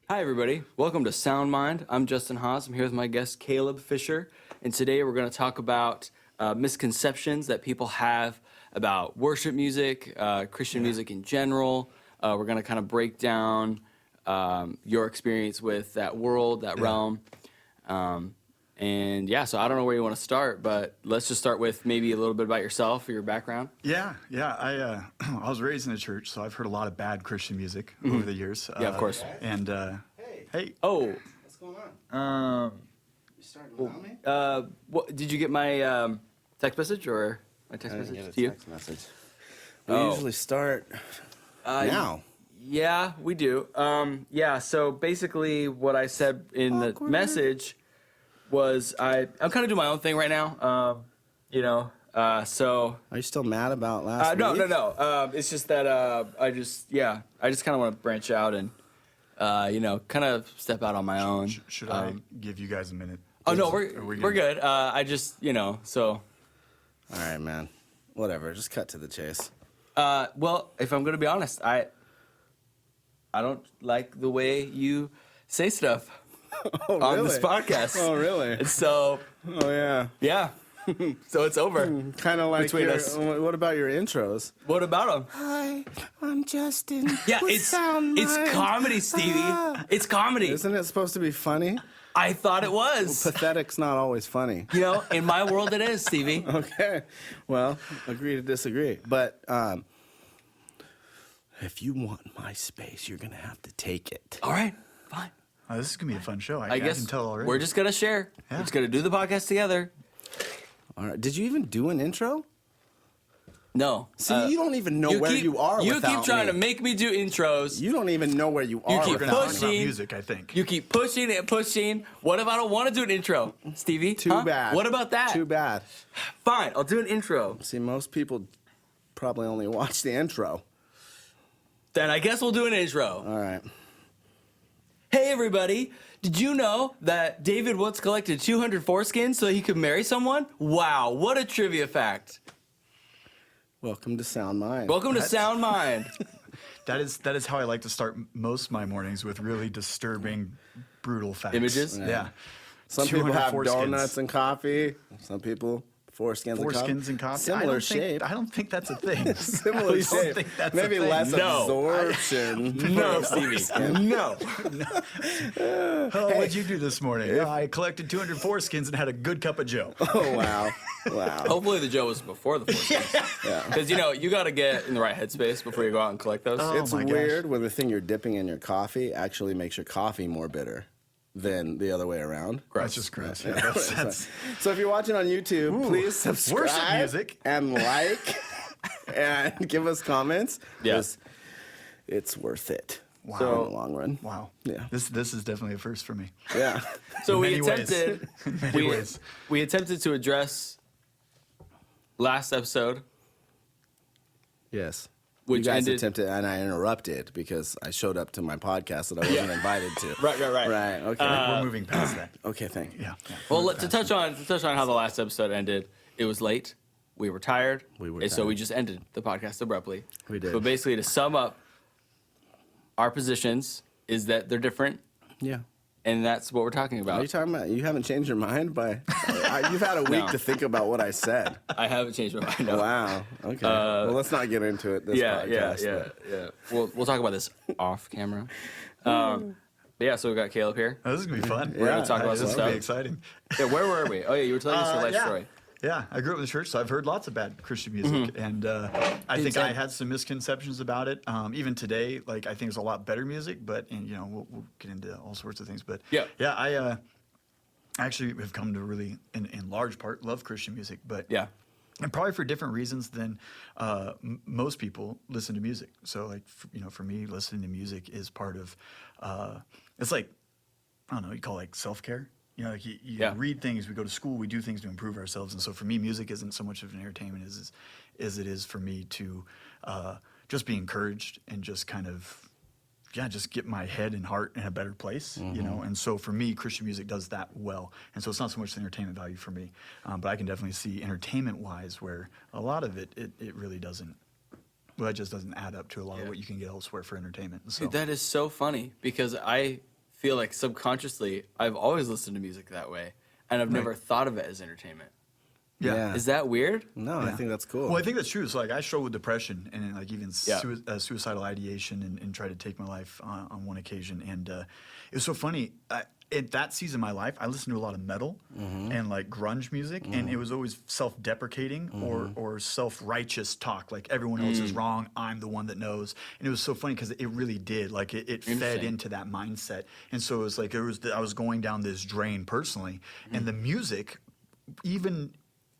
Hi, everybody. Welcome to Sound Mind. I'm Justin Haas. I'm here with my guest, Kaleb Fisher. And today we're going to talk about misconceptions that people have about worship music, Christian music in general. We're going to kind of break down your experience with that world, that realm. So I don't know where you want to start, but let's just start with maybe a little bit about yourself or your background. I was raised in a church, so I've heard a lot of bad Christian music over the years. Yeah, of course. And hey, Oh, What's going on? You starting without me? what, did you get my text message or my text message to you? Text message. We Oh. usually start now. Yeah, we do. So basically what I said in the message was I'm kind of doing my own thing right now. So Are you still mad about last no. week? It's just that I just kind of want to branch out and kind of step out on my own. should I give you guys a minute? Oh no, Are we we're gonna- good. I just so. All right, man. Whatever. Just cut to the chase. Well, if I'm gonna be honest, I don't like the way you say stuff Oh, on this podcast. Oh, really? And so, Oh, yeah. yeah. So it's over. Kind of like Between your, us. What about your intros? What about them? Hi, I'm Justin. Yeah, it's comedy, Stevie. It's comedy. Isn't it supposed to be funny? I thought it was. Pathetic's not always funny. In my world, it is, Stevie. Okay. Well, agree to disagree. But if you want my space, you're going to have to take it. All right, fine. Oh, this is gonna be a fun show. I guess can tell already. we're just gonna share. Yeah. We're just gonna do the podcast together. All right. Did you even do an intro? No. See, you don't even know where you are You without keep trying me. to make me do intros. You don't even know where you are. keep We're gonna talk about pushing. music, I think. You keep pushing and pushing. What if I don't want to do an intro, Stevie? Too bad. What about that? Too bad. Fine, I'll do an intro. See, most people probably only watch the intro. Then I guess we'll do an intro. All right. Hey, everybody. Did you know that David once collected 200 foreskins so he could marry someone? Wow, what a trivia fact. Welcome to Sound Mind. Welcome to Sound Mind. That is how I like to start most of my mornings, with really disturbing, brutal facts. Images? Yeah. Some people 200 have foreskins. donuts and coffee. Some people foreskins and coffee. Similar shape. I don't think that's a thing. Similar I don't shape. think that's Maybe a thing. less No. absorption. No, Stevie. No. Oh, what'd you do this morning? I collected 200 foreskins and had a good cup of Joe. Oh, wow. Wow. Hopefully the Joe was before the foreskins. Yeah. Because, you got to get in the right headspace before you go out and collect those. Oh, It's my gosh. weird when the thing you're dipping in your coffee actually makes your coffee more bitter than the other way around. That's just gross. Yeah, that's So if you're watching on YouTube, please subscribe worship music. and like and give us comments. Yeah. 'Cause it's worth it. Wow. In the long run. Wow. Yeah. This is definitely a first for me. Yeah. So In we many ways. attempted In many ways. we attempted to address last episode, Yes. which You guys ended attempted, and I interrupted because I showed up to my podcast that I wasn't invited to. Right. Right. Okay. We're moving past that. Okay. Thank you. Yeah. Well, to touch on how the last episode ended, it was late. We were tired. We were and so tired. we just ended the podcast abruptly. We did. But basically, to sum up, our positions is that they're different, Yeah. and that's what we're talking What are you about. talking about? You haven't changed your mind by. You've had a week No. to think about what I said. I haven't changed my mind. No. Wow. Okay. Well, let's not get into it this podcast. Yeah. We'll talk about this off camera. But yeah, so we got Kaleb here. Oh, this is gonna be fun. We're gonna talk about this some is gonna stuff. be exciting. Yeah, where were we? Oh yeah, you were telling us your life story. Yeah, I grew up in the church, so I've heard lots of bad Christian music, and I think I had some misconceptions about it. Even today, like I think it's a lot better music, but we'll get into all sorts of things. But Yeah. I actually have come to really, in large part, love Christian music, but Yeah. and probably for different reasons than most people listen to music. So like for me, listening to music is part of it's like, I don't know, you call it like self-care. Like you Yeah. read things, we go to school, we do things to improve ourselves. And so for me, music isn't so much of an entertainment as it is for me to just be encouraged and just kind of, just get my head and heart in a better place, And so for me, Christian music does that well. And so it's not so much the entertainment value for me, but I can definitely see entertainment-wise where a lot of it really doesn't. Well, it just doesn't add up to a lot of what you can get elsewhere for entertainment. So. Dude, that is so funny because I feel like subconsciously I've always listened to music that way, and I've never thought of it as entertainment. Yeah. Is that weird? No, I think that's cool. Well, I think that's true. So, like, I struggle with depression and, like, even Yeah. suicidal ideation and tried to take my life on one occasion. And it was so funny. At that season of my life, I listened to a lot of metal and, like, grunge music. And it was always self-deprecating or self-righteous talk. Like, everyone else is wrong. I'm the one that knows. And it was so funny because it really did. Like, it fed into that mindset. And so it was like I was going down this drain personally. And the music, even...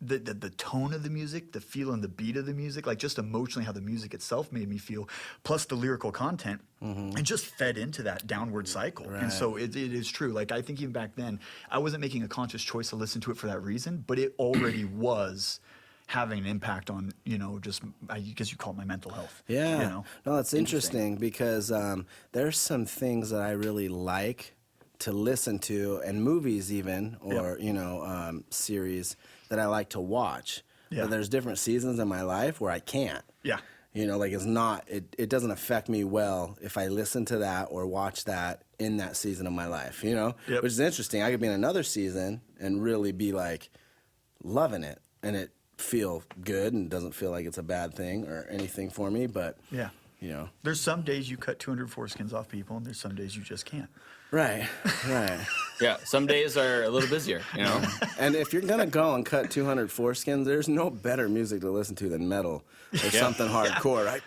The tone of the music, the feel and the beat of the music, like just emotionally how the music itself made me feel, plus the lyrical content, it just fed into that downward cycle. Right. And so it is true. Like I think even back then, I wasn't making a conscious choice to listen to it for that reason, but it already was having an impact on, just, I guess you call it my mental health. Yeah. No, that's interesting because there's some things that I really like to listen to, and movies even, or, series that I like to watch. Yeah. But there's different seasons in my life where I can't. Yeah. Like it's not, it doesn't affect me well if I listen to that or watch that in that season of my life, Yep. Which is interesting. I could be in another season and really be like loving it and it feel good and doesn't feel like it's a bad thing or anything for me, but Yeah. There's some days you cut 200 foreskins off people, and there's some days you just can't. Right. Yeah, some days are a little busier, And if you're gonna go and cut 200 foreskins, there's no better music to listen to than metal or something hardcore, right?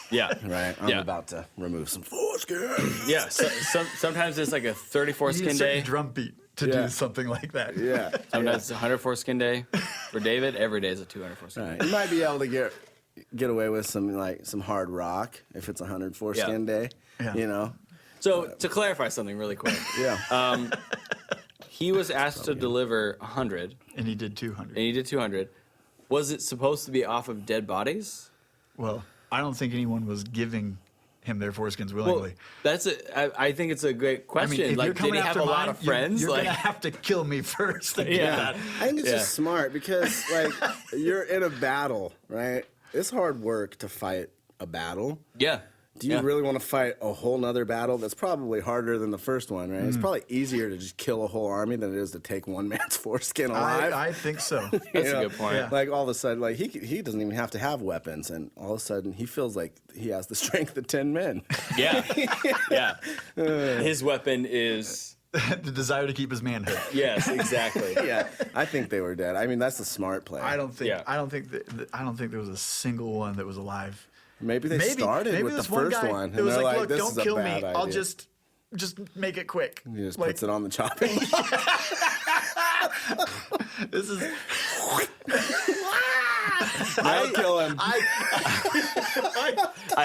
Yeah. Right. I'm about to remove some foreskin. Yeah, sometimes it's like a 30 You need a foreskin certain day. drum beat to do something like that. Yeah. Sometimes it's a 100 foreskin day. For David, every day is a 200 foreskin Right. day. You might be able to get away with some hard rock if it's a 100 foreskin day. Yeah. So to clarify something really quick, Yeah. he was asked to deliver 100, And he did 200. and he did 200. Was it supposed to be off of dead bodies? Well, I don't think anyone was giving him their foreskins willingly. I think it's a great question. if you're Did he coming have after a lot mine, of friends? You're gonna have to kill me first. To get that. I think it's Yeah. just smart because, you're in a battle, right? It's hard work to fight a battle. Yeah. Do you really want to fight a whole nother battle that's probably harder than the first one, right? It's probably easier to just kill a whole army than it is to take one man's foreskin alive. I think so. That's a good point. Yeah. Like all of a sudden, he doesn't even have to have weapons, and all of a sudden he feels like he has the strength of 10 men. Yeah. Yeah. His weapon is... The desire to keep his manhood. Yes, exactly. Yeah, I think they were dead. I mean, that's the smart play. I don't think. Yeah. I don't think there was a single one that was alive. Maybe they started with the this one first guy one, that and was they're like, like, "Look, "This don't is a kill me. bad I'll idea." just make it quick." He just Like, puts it on the chopping block. This is. I'll kill him. I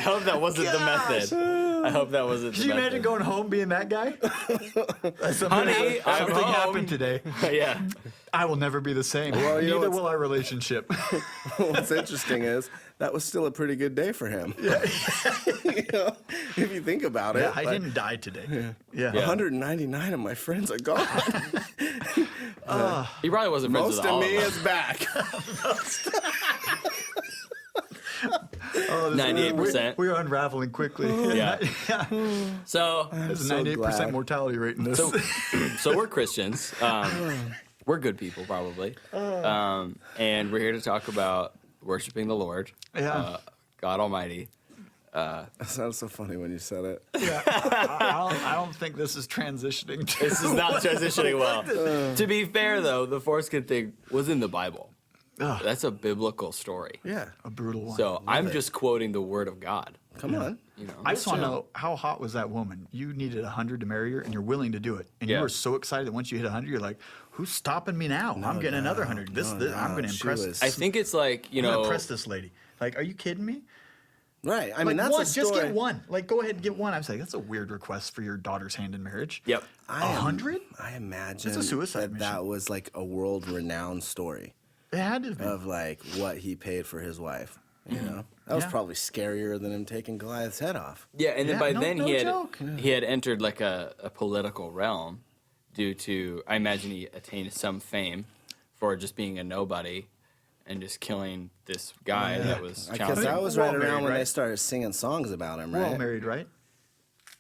hope that wasn't the method. I hope that wasn't the Can you method. imagine going home being that guy? Honey, I'm something home. happened today. Yeah. I will never be the same. Well, you know Neither what's- will our relationship. What's interesting is that was still a pretty good day for him. If you think about it. Yeah, I like, didn't die today. Yeah. 199 of my friends are gone. He probably wasn't friends Most with of all me of is back. Oh, 98%. We're unraveling quickly. Yeah. So, There's a so 98% glad. mortality rate in this. so we're Christians. We're good people, probably. And we're here to talk about worshiping the Lord, Yeah. God Almighty. That sounds so funny when you said it. Yeah. I don't think this is transitioning to. This is not transitioning well. To be fair, though, the foreskin thing was in the Bible. That's a biblical story. Yeah. A brutal one. So I'm just quoting the Word of God. Come on. You know, I just want to know, how hot was that woman? You needed 100 to marry her, and you're willing to do it. And Yeah. you were so excited that once you hit 100, you're like, who's stopping me now? I'm getting another 100. I'm going to she impress. was- I think it's like, I'm going to impress this lady. Like, are you kidding me? Right. I mean, that's one, a story. just get one. Like, go ahead and get one. I was like, that's a weird request for your daughter's hand in marriage. Yep. 100? I imagine It's a suicide that mission. was like a world-renowned story It had to have been. of like what he paid for his wife. You know, that was Yeah. probably scarier than him taking Goliath's head off. Yeah, and then Yeah, by no- then no he had joke. he had entered like a political realm due to, I imagine he attained some fame for just being a nobody and just killing this guy that was I guess challenging. that was We're right all around married, when they right? started singing songs about him, We're all right? married, right?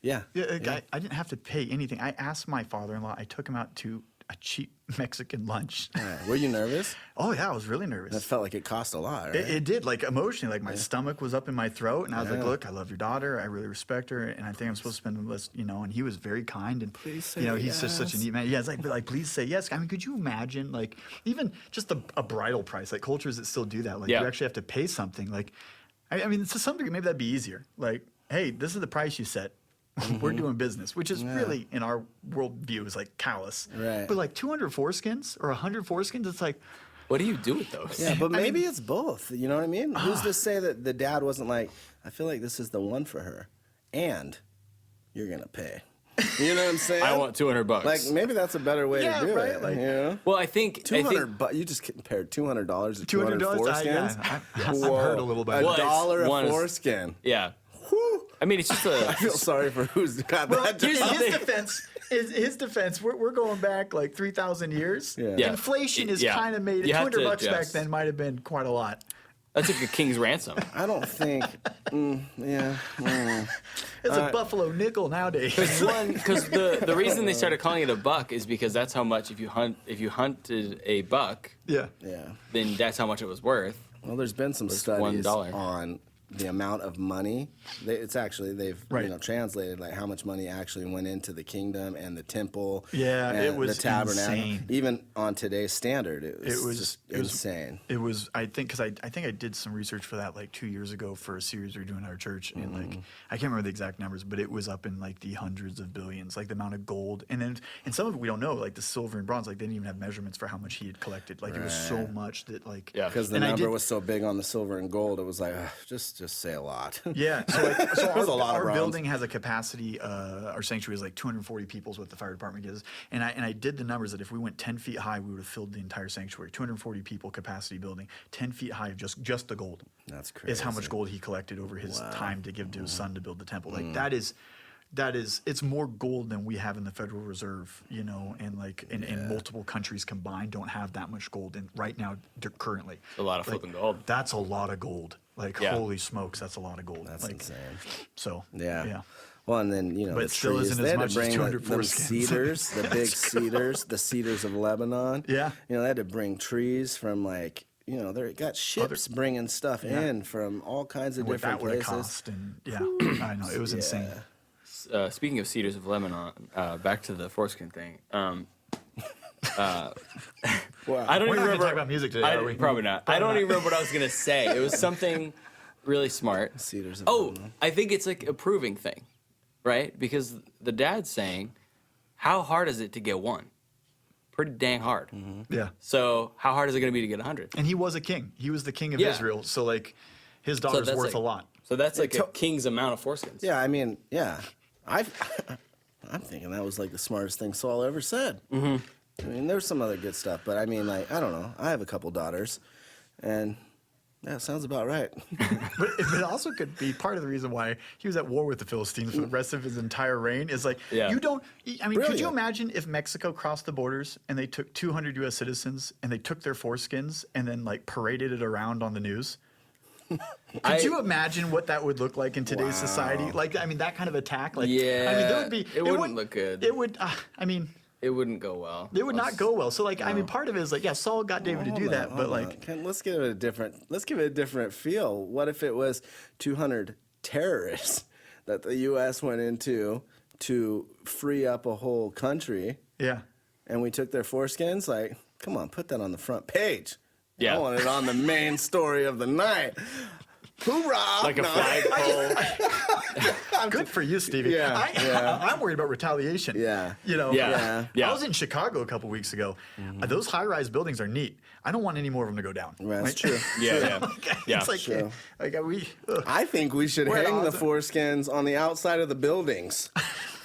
Yeah. I didn't have to pay anything. I asked my father-in-law. I took him out to a cheap Mexican lunch. Yeah. Were you nervous? Oh yeah, I was really nervous. That felt like it cost a lot, right? It did, like emotionally, like my stomach was up in my throat, and I was like, "Look, I love your daughter. I really respect her, and I think I'm supposed to spend the list, you know." And he was very kind, and Please say he's just such a yes. neat man. Yeah, it's like, please say yes. I mean, could you imagine, like, even just a bridal price? Like cultures that still do that, like you actually have to pay something. Like, I mean, to some degree, maybe that'd be easier. Like, hey, this is the price you set. We're doing business, which is really in our worldview is like callous. Right. But like 200 foreskins or 100 foreskins, it's like. What do you do with those? Yeah, but maybe it's both. You know what I mean? Who's to say that the dad wasn't like, I feel like this is the one for her, and you're gonna pay. You know what I'm saying? I want $200. Like maybe that's a better way to do it. Like, you know? Well, I think $200, but you just compared $200 to 200 foreskins. I've heard a little bit. A Well, dollar a one is- foreskin. yeah. Whew. I mean, it's just I a. feel sorry for who's got Well, that. in Here's the his defense, we're going back like 3,000 years. Yeah. Yeah. Inflation is Yeah. kind of made it. You have to $200 back adjust. then might have been quite a lot. That's like a king's ransom. I don't think. It's a buffalo nickel nowadays. Because the reason they started calling it a buck is because that's how much if you hunted a buck, Yeah. Yeah. then that's how much it was worth. Well, there's been some studies $1. on the amount of money. They've Right. translated like how much money actually went into the kingdom and the temple. Yeah, and it was the tabernacle. insane. Even on today's standard, it was just it was insane. It was, I think, because I think I did some research for that like 2 years ago for a series we were doing at our church, and like I can't remember the exact numbers, but it was up in like the hundreds of billions, like the amount of gold, and then and some of it we don't know, like the silver and bronze, like they didn't even have measurements for how much he had collected. Like it was so much that like Yeah. Because the and I number did- was so big on the silver and gold, it was like just say a lot. Yeah, so, There's a lot of our bronze. building has a capacity. Our sanctuary is like 240 people is what the fire department gives, and I did the numbers that if we went 10 feet high, we would have filled the entire sanctuary. 240 people capacity building, 10 feet high of just the gold. That's crazy. Is how much gold he collected over his time to give to his son to build the temple. Like that is. It's more gold than we have in the Federal Reserve, you know, and like in multiple countries combined don't have that much gold. And right now, currently, A lot of like, flipping gold. That's a lot of gold. Like Yeah. holy smokes, that's a lot of gold. That's like, insane. So Yeah. Well, and then But the it still trees. isn't They as had much to as bring 200 them foreskins. cedars, the big cedars, the cedars of Lebanon. Yeah. They had to bring trees from like they got ships bringing stuff in from all kinds of what different that would have places. cost, and I know it was insane. Speaking of cedars of Lebanon, back to the foreskin thing. Wow. I don't We're even not going to remember. talk about music today, are we? Probably not. I don't even remember what I was gonna say. It was something really smart. Cedars of Oh, Lebanon. I think it's like a proving thing, right? Because the dad's saying, "How hard is it to get one? Pretty dang hard. Yeah, So how hard is it going to be to get 100? and he was a king. He was the king of Yeah. Israel. So like, his So daughter's that's worth like- a lot. So that's like a king's amount of foreskins. Yeah, I mean, yeah. I'm thinking that was like the smartest thing Saul ever said. Mm-hmm. I mean, there's some other good stuff, but I mean, like, I don't know. I have a couple daughters, and that sounds about right. But it also could be part of the reason why he was at war with the Philistines for the rest of his entire reign. Is like Yeah. you don't. I mean, could you Brilliant. imagine if Mexico crossed the borders and they took 200 U.S. citizens and they took their foreskins and then like paraded it around on the news? Could you imagine what that would look like in today's society? Like, I mean, that kind of attack. Like, I mean, there would be. It wouldn't look good. It would. I mean, It wouldn't go well. it would not go well. So, like, I mean, part of it is like, yeah, Saul got David to do that, but like, Let's give it a different feel. What if it was 200 terrorists that the U.S. went into to free up a whole country, yeah. and we took their foreskins? Like, come on, put that on the front page. Yeah. I want it on the main story of the night. Hoorah! Like a No. flagpole. Good for you, Stevie. Yeah, yeah. I'm worried about retaliation. Yeah. You know. Yeah. Yeah. I was in Chicago a couple weeks ago. Those high-rise buildings are neat. I don't want any more of them to go down. That's right? true. Yeah. Yeah. It's like, True. like we. ugh. I think we should We're at hang the odds. foreskins on the outside of the buildings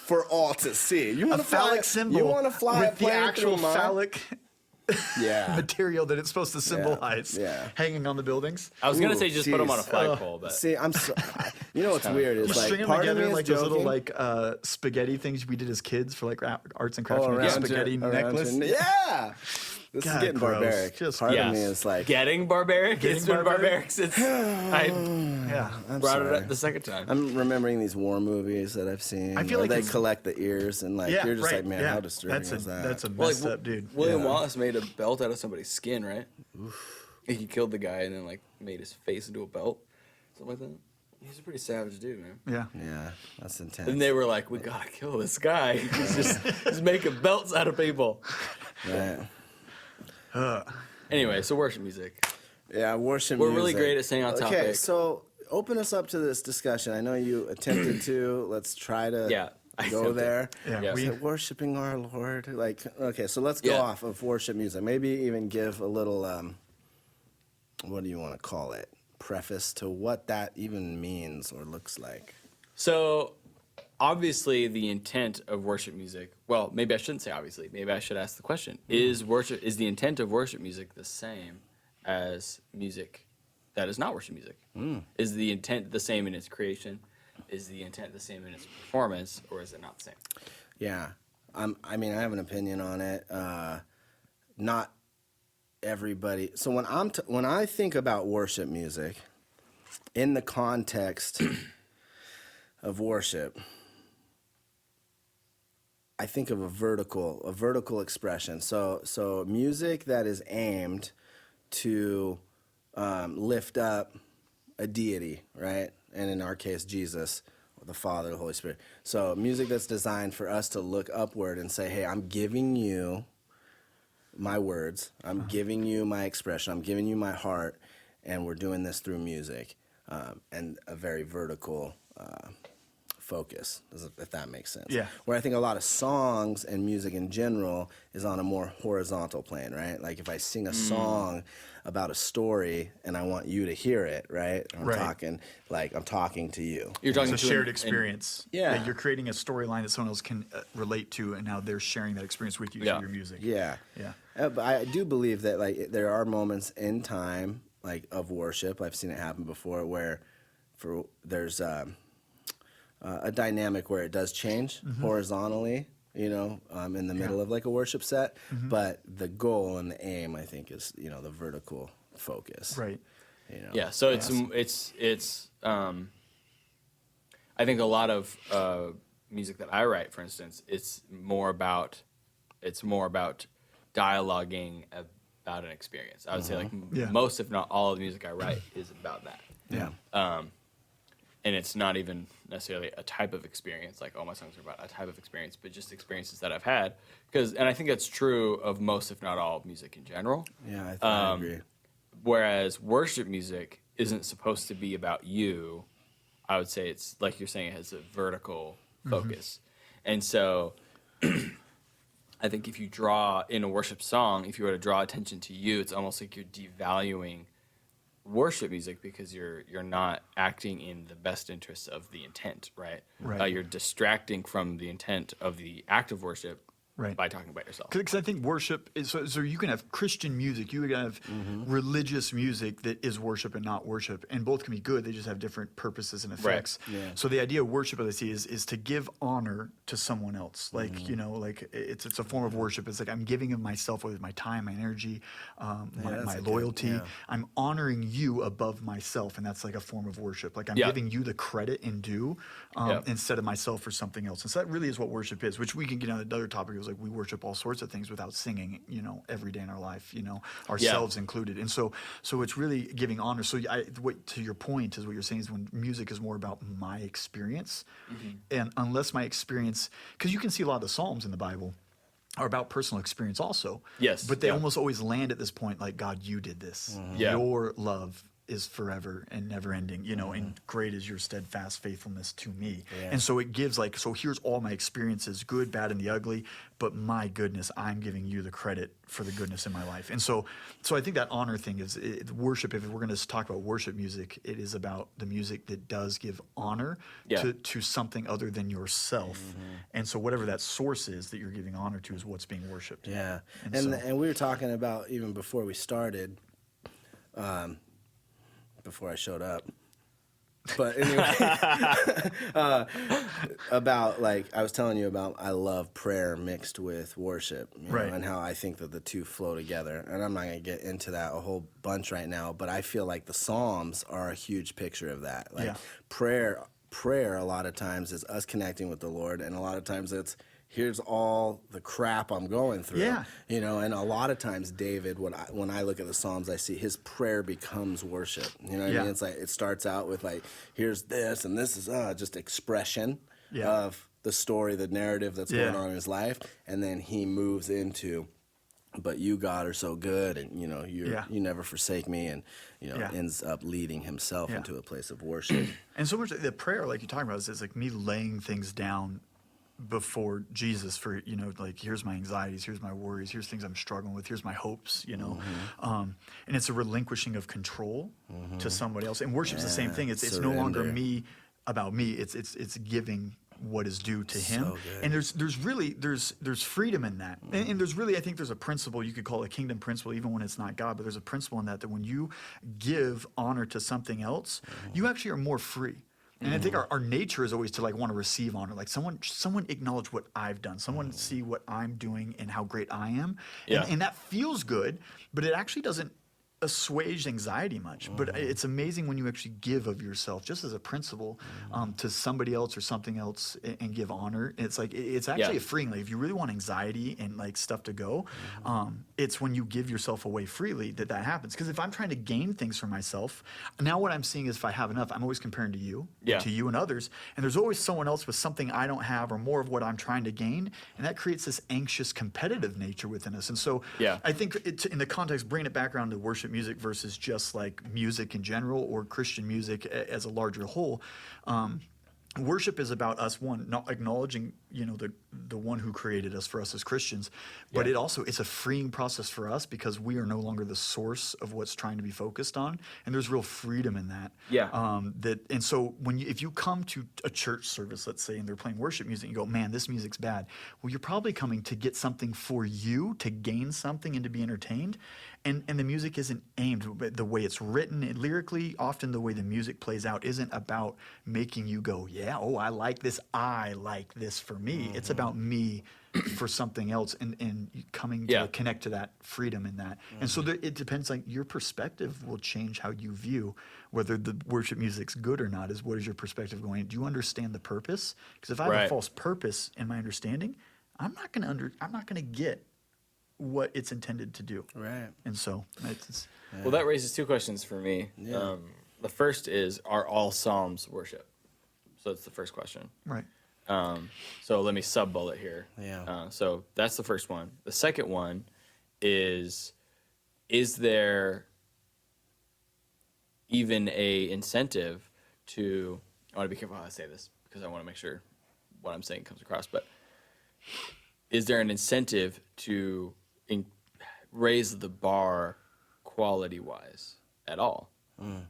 for all to see. You A want to phallic symbol You want to fly a with the plane actual through mine? phallic Yeah. material that it's supposed to symbolize Yeah. hanging on the buildings. I was going to Ooh, say just put them on a jeez. flagpole, but See, you know what's weird is You like string them part of together me in is like those little joking. like spaghetti things we did as kids for like arts and crafts. Oh, We did a around spaghetti your- around necklace. your- Yeah. This God, is getting gross. barbaric. Just- Part Yeah. of me is like, Getting barbaric. It's been barbaric since I Yeah. I'm brought sorry. it up the second time. I'm remembering these war movies that I've seen. I feel where like they it's- collect the ears and like Yeah, you're just right. like, man, yeah. how disturbing that's is that? That's a Well, messed up dude. William Yeah. Wallace made a belt out of somebody's skin, right? He killed the guy and then like made his face into a belt, something like that. He's a pretty savage dude, man. Yeah. Yeah, that's intense. And they were like, "We gotta kill this guy. He's making belts out of people." Right. Anyway, so worship music. Yeah, worship We're music. really great at staying on Okay, topic. so open us up to this discussion. I know you attempted to. Let's try to Yeah, I go attempted. there. Yeah, Yeah. we- Is it worshiping our Lord? Like, okay, so let's go Yeah. off of worship music. Maybe even give a little, what do you want to call it? Preface to what that even means or looks like. So, obviously, the intent of worship music. Well, maybe I shouldn't say obviously. Maybe I should ask the question: Is the intent of worship music the same as music that is not worship music? Is the intent the same in its creation? Is the intent the same in its performance, or is it not the same? Yeah, I mean, I have an opinion on it. Not everybody. So when I think about worship music, in the context of worship, I think of a vertical expression. So music that is aimed to lift up a deity, right? And in our case, Jesus, or the Father, the Holy Spirit. So music that's designed for us to look upward and say, hey, I'm giving you my words, I'm giving you my expression, I'm giving you my heart, and we're doing this through music, and a very vertical focus, if that makes sense. Yeah. Where I think a lot of songs and music in general is on a more horizontal plane, right? Like if I sing a song about a story and I want you to hear it, right? I'm Right. talking to you. You're talking It's a to shared an- experience. Yeah. That you're creating a storyline that someone else can relate to, and now they're sharing that experience with you Yeah. through your music. Yeah. Yeah. But I do believe that like there are moments in time like of worship. I've seen it happen before where there's a dynamic where it does change horizontally, in the middle of like a worship set. But the goal and the aim, I think, is the vertical focus. Right. Yeah, so it's I think a lot of music that I write, for instance, it's more about dialoguing about an experience. I would say like Yeah. most, if not all, of the music I write is about that. Yeah. And it's not even necessarily a type of experience, like all my songs are about a type of experience, but just experiences that I've had. And I think that's true of most, if not all, music in general. Yeah, I agree. Whereas worship music isn't supposed to be about you. I would say it's like you're saying, it has a vertical focus. And so I think if you draw in a worship song, if you were to draw attention to you, it's almost like you're devaluing worship music because you're not acting in the best interests of the intent, right? Right. You're distracting from the intent of the act of worship Right. by talking about yourself. Because I think worship is so you can have Christian music, you can have religious music that is worship and not worship, and both can be good. They just have different purposes and effects. Yeah. So the idea of worship, as I see, is to give honor to someone else. Like like it's a form of worship. It's like I'm giving of myself with my time, my energy, that's my a good- loyalty. yeah. I'm honoring you above myself, and that's like a form of worship. Like I'm Yeah. giving you the credit and due instead of myself or something else. And so that really is what worship is, which we can get on another topic. It was like we worship all sorts of things without singing, every day in our life, ourselves included. And so it's really giving honor. So what to your point is what you're saying is when music is more about my experience, and unless my experience, because you can see a lot of the Psalms in the Bible are about personal experience also. Yes, But they yeah. almost always land at this point like, God, you did this. Yeah. Your love is forever and never ending, and great is your steadfast faithfulness to me. Yeah. And so it gives so here's all my experiences, good, bad, and the ugly, but my goodness, I'm giving you the credit for the goodness in my life. And so I think that honor thing is worship. If we're going to talk about worship music, it is about the music that does give honor to something other than yourself. And so whatever that source is that you're giving honor to is what's being worshiped. Yeah, And and we were talking about even before we started, before I showed up, But anyway, about like I was telling you about, I love prayer mixed with worship, you know, Right. and how I think that the two flow together. And I'm not going to get into that a whole bunch right now, but I feel like the Psalms are a huge picture of that. Like Yeah. prayer a lot of times is us connecting with the Lord, and a lot of times it's here's all the crap I'm going through. Yeah. You know, and a lot of times David, when I look at the Psalms, I see his prayer becomes worship. You know what I Yeah. mean? It's like it starts out with like, here's this, and this is just expression Yeah. of the story, the narrative that's Yeah. going on in his life, and then he moves into, but you, God, are so good, and you know Yeah. you never forsake me, and you know Yeah. ends up leading himself Yeah. into a place of worship. And so much the prayer, like you're talking about, is like me laying things down before Jesus for, you know, like here's my anxieties, here's my worries, here's things I'm struggling with, here's my hopes, you know. And it's a relinquishing of control to somebody else. And worship's the same thing. It's no longer surrender. me about me. It's giving what is due to him. So good. And there's really there's freedom in that. And there's really, I think there's a principle, you could call it a kingdom principle even when it's not God, but there's a principle in that when you give honor to something else, you actually are more free. And I think our nature is always to like want to receive honor. Like someone acknowledge what I've done. Someone see what I'm doing and how great I am. Yeah. And that feels good, but it actually doesn't assuage anxiety much. But it's amazing when you actually give of yourself, just as a principle, to somebody else or something else, and give honor. It's like it's actually Yeah. a freeing. Like if you really want anxiety and like stuff to go, it's when you give yourself away freely that happens. Because if I'm trying to gain things for myself, now what I'm seeing is if I have enough, I'm always comparing to you, Yeah. to you and others, and there's always someone else with something I don't have or more of what I'm trying to gain, and that creates this anxious, competitive nature within us. And so Yeah. I think in the context, bringing it back around to worship music versus just like music in general or Christian music as a larger whole. Worship is about us, one, not acknowledging, you know, the one who created us for us as Christians, but it's a freeing process for us because we are no longer the source of what's trying to be focused on, and there's real freedom in that. Yeah. And so if you come to a church service, let's say, and they're playing worship music, and you go, man, this music's bad. Well, you're probably coming to get something for you, to gain something and to be entertained, and the music isn't aimed the way it's written lyrically. Often the way the music plays out isn't about making you go, yeah, oh, I like this for me. It's about me for something else, and coming to connect to that freedom in that. And so it depends, like your perspective will change how you view whether the worship music's good or not. Is what is your perspective going? Do you understand the purpose? Because if I have a false purpose in my understanding, I'm not going to get what it's intended to do. Right. And so it's Well, that raises two questions for me. Yeah. The first is, are all Psalms worship? So that's the first question. right. So let me sub-bullet here. Yeah. So that's the first one. The second one is there even a incentive to, I want to be careful how I say this because I want to make sure what I'm saying comes across, but is there an incentive to raise the bar quality-wise at all?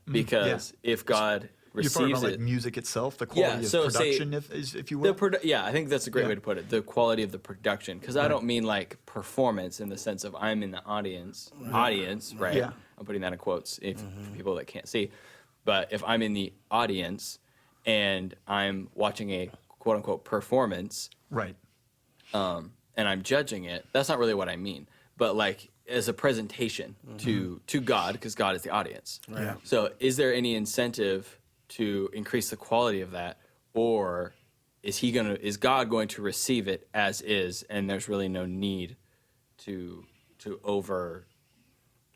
Because if God You're receives talking about it, like music itself, the quality of so say- production, if you will. I think that's a great Yeah. way to put it. The quality of the production, because I don't mean like performance in the sense of I'm in the audience, right? Yeah. I'm putting that in quotes for people that can't see. But if I'm in the audience and I'm watching a quote unquote performance, Right. and I'm judging it, that's not really what I mean. But like as a presentation to God, because God is the audience. Right. Yeah. So is there any incentive to increase the quality of that, or is God going to receive it as is, and there's really no need to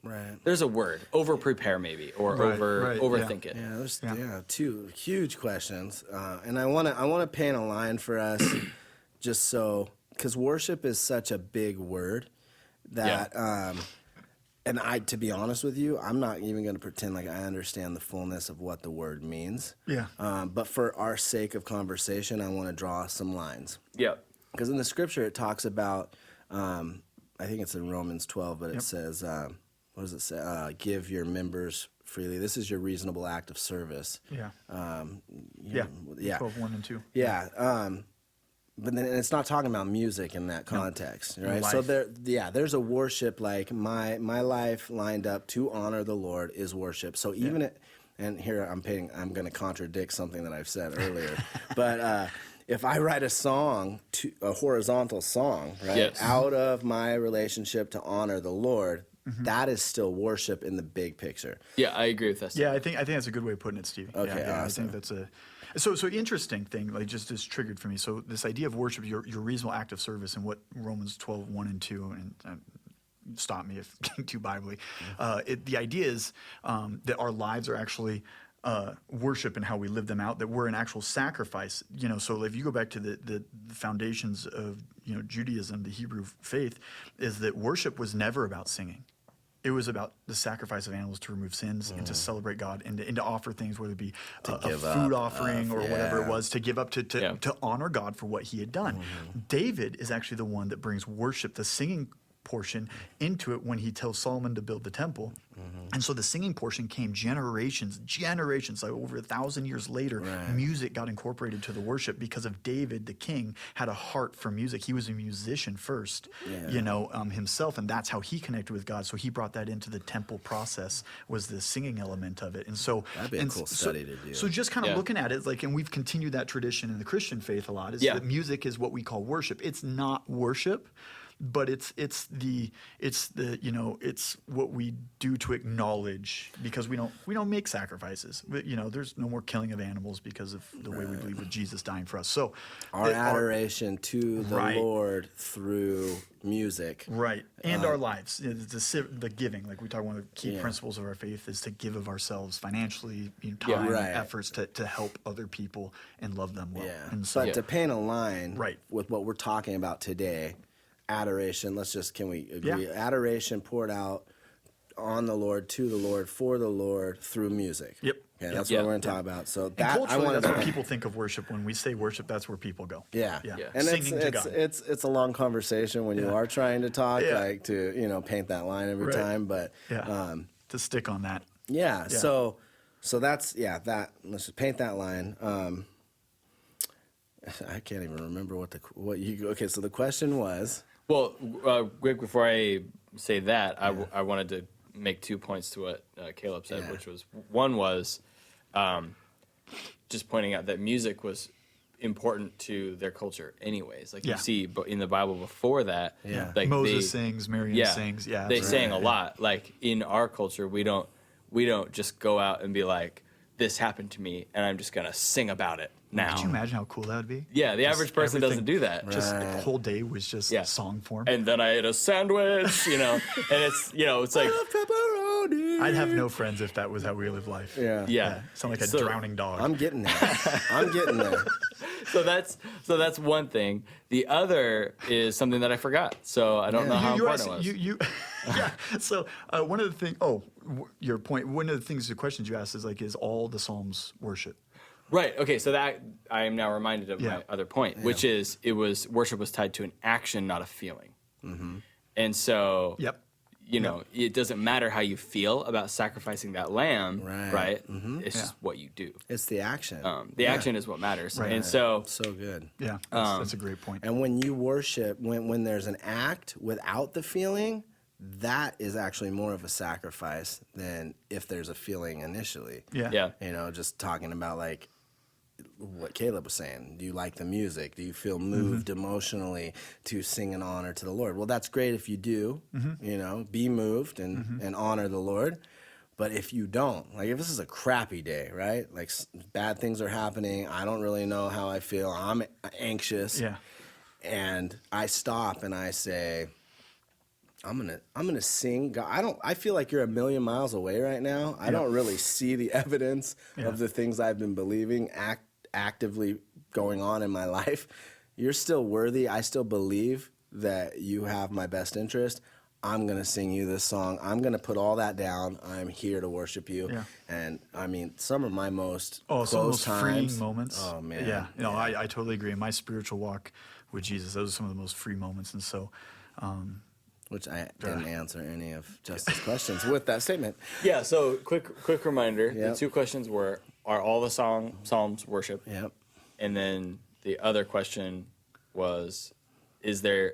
Right. there's a word, over prepare maybe, or Right, overthink it. Yeah, there's Yeah. two huge questions, and I want to paint a line for us, just so because worship is such a big word that, and to be honest with you, I'm not even going to pretend like I understand the fullness of what the word means. Yeah. But for our sake of conversation, I want to draw some lines. Yeah. Because in the scripture, it talks about, I think it's in Romans 12, but it says, what does it say? Give your members freely. This is your reasonable act of service. Yeah. Yeah. 12:1 and 2. Yeah. But then it's not talking about music in that context, right? So Life. there's a worship, like my life lined up to honor the Lord is worship. So even and here I'm going to contradict something that I've said earlier, but if I write a horizontal song, right, Yes. out of my relationship to honor the Lord, that is still worship in the big picture. Yeah, I agree with that. Yeah, I think that's a good way of putting it, Stevie. Okay, yeah, awesome. I think that's so interesting thing. Like just triggered for me. So this idea of worship, your reasonable act of service, and what Romans 12:1 and 2, and stop me if getting too biblically. The idea is that our lives are actually worship and how we live them out. That we're an actual sacrifice. So if you go back to the foundations of Judaism, the Hebrew faith, is that worship was never about singing. It was about the sacrifice of animals to remove sins and to celebrate God and to offer things, whether it be a food offering or whatever it was, to give up to honor God for what he had done. David is actually the one that brings worship, the singing portion, into it when he tells Solomon to build the temple. And so the singing portion came generations, like over 1,000 years later. Music got incorporated to the worship because of David, the king, had a heart for music. He was a musician first, himself, and that's how he connected with God. So he brought that into the temple process, was the singing element of it. And so That'd be a cool study to do. So just kind of looking at it, and we've continued that tradition in the Christian faith a lot, is that music is what we call worship. It's not worship, but it's what we do to acknowledge, because we don't make sacrifices. But, there's no more killing of animals because of the way we believe with Jesus dying for us. So our adoration to the Lord through music, and our lives, the giving, like we talk, one of the key principles of our faith is to give of ourselves financially, time, efforts to help other people and love them well. And so, but to paint a line with what we're talking about today. Adoration, can we agree? Adoration poured out on the Lord, to the Lord, for the Lord, through music. Yep. Yeah, that's what we're going to talk about. So that, culturally, that's what people think of worship. When we say worship, that's where people go. Yeah. And singing to God. It's a long conversation when you are trying to talk, to paint that line every time. But to stick on that. Yeah. So that's that. Let's just paint that line. I can't even remember what you. Okay, so the question was. Well, quick before I say that, I wanted to make 2 points to what Kaleb said, which was, one was just pointing out that music was important to their culture anyways. Like you see in the Bible before that, like Moses sings, Miriam sings. Yeah, they sang a lot. Like in our culture, we don't just go out and be like, this happened to me and I'm just going to sing about it now. Could you imagine how cool that would be? Yeah, the average person doesn't do that. Just the whole day was just song form. And then I ate a sandwich, and it's, it's like... Pepperoni. I'd have no friends if that was how we live life. Yeah. Sound like a drowning dog. I'm getting there. So that's one thing. The other is something that I forgot. So I don't know how important it was. So one of the things. Your point. One of the things, the questions you asked is all the Psalms worship? Right. Okay. So that I am now reminded of my other point, which is worship was tied to an action, not a feeling. And so. It doesn't matter how you feel about sacrificing that lamb, right? It's just what you do. It's the action. The action is what matters. And so good. Yeah, that's a great point. And when you worship, when there's an act without the feeling, that is actually more of a sacrifice than if there's a feeling initially. Yeah. Just talking about like what Kaleb was saying. Do you like the music? Do you feel moved emotionally to sing an honor to the Lord? Well, that's great if you do, be moved and honor the Lord. But if you don't, like if this is a crappy day, right? Like bad things are happening. I don't really know how I feel. I'm anxious. Yeah. And I stop and I say, I'm gonna sing. God, I feel like you're a million miles away right now. I don't really see the evidence of the things I've been believing actively going on in my life. You're still worthy. I still believe that you have my best interest. I'm gonna sing you this song. I'm gonna put all that down. I'm here to worship you. Yeah. And I mean, some of my most some of the most times, freeing moments. Oh man. Yeah. I totally agree. In my spiritual walk with Jesus, those are some of the most free moments. And so. Which I didn't answer any of Justin's questions with that statement. Yeah, so quick reminder. Yep. The 2 questions were, are all the Psalms worship? Yep. And then the other question was, is there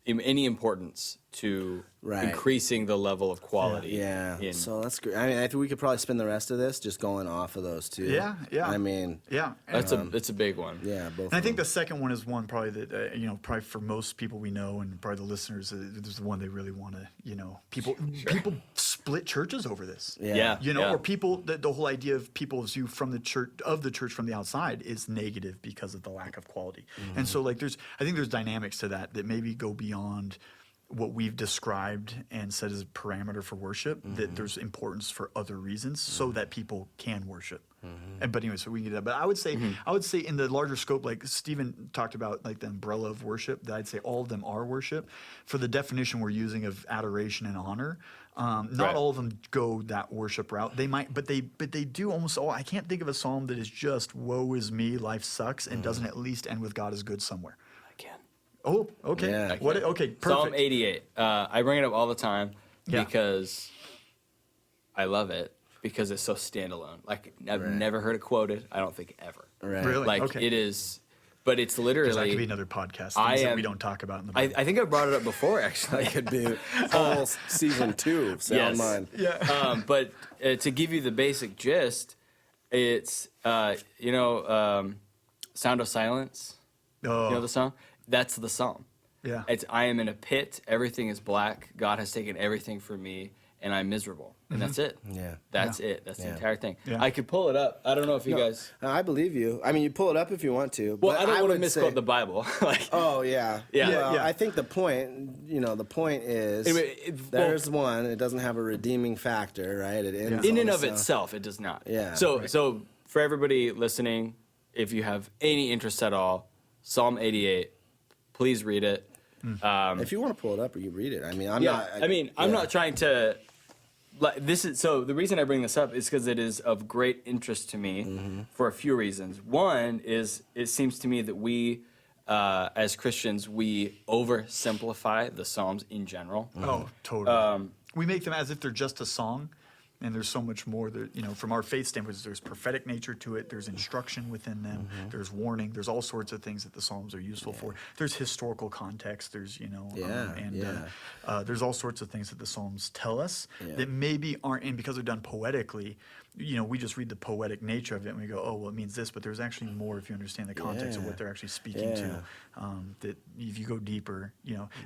any importance to Right. increasing the level of quality. Yeah. in- So that's great. I mean, I think we could probably spend the rest of this just going off of those two. Yeah, yeah. I mean, Yeah. that's it's a big one. yeah, both. And I of think them. the second one is one probably that probably for most people we know, and probably the listeners, this is the one they really want to. People split churches over this. Yeah. Or people the whole idea of people's view from the church from the outside is negative because of the lack of quality. And so I think there's dynamics to that maybe go beyond what we've described and said as a parameter for worship, that there's importance for other reasons so that people can worship. But anyway, so we can do that. But I would say in the larger scope, like Stephen talked about, like the umbrella of worship, that I'd say all of them are worship. For the definition we're using of adoration and honor, not all of them go that worship route. They might, but they do almost all. I can't think of a psalm that is just woe is me, life sucks, and doesn't at least end with God is good somewhere. I can. Oh, okay. Yeah. What? Okay, perfect. Psalm 88. I bring it up all the time because I love it because it's so standalone. Like I've never heard it quoted. I don't think ever. Right. Really? Like Okay. it is, but it's Because that literally. could be another podcast. Things that we don't talk about in the Bible. I think I brought it up before actually. It could be whole season 2 of Sound Yes. Mind. Yeah. But to give you the basic gist, it's Sound of Silence. Oh, You know the song? That's the psalm. yeah. It's I am in a pit, everything is black, God has taken everything from me, and I'm miserable. And that's it. Yeah. That's it. That's the Yeah. entire thing. Yeah. I could pull it up. I don't know if you guys. I believe you. I mean, you pull it up if you want to. Well, but I don't want to would misquote say- the Bible. Like, Oh yeah. Yeah. Well, Yeah. I think the point is Anyway, there's one. It doesn't have a redeeming factor, right? It ends in on and a of sound. itself, it does not. Yeah. So for everybody listening, if you have any interest at all, Psalm 88, please read it. If you want to pull it up or you read it, I mean, I'm Yeah, not. I'm not trying to. The reason I bring this up is because it is of great interest to me for a few reasons. One is it seems to me that we, as Christians, we oversimplify the Psalms in general. Oh, totally. We make them as if they're just a song, and there's so much more. From our faith standpoint, there's prophetic nature to it. There's instruction within them. There's warning. There's all sorts of things that the Psalms are useful for. There's historical context. There's there's all sorts of things that the Psalms tell us that maybe aren't, and because they're done poetically, we just read the poetic nature of it and we go, oh, well, it means this, but there's actually more if you understand the context of what they're actually speaking to. That if you go deeper,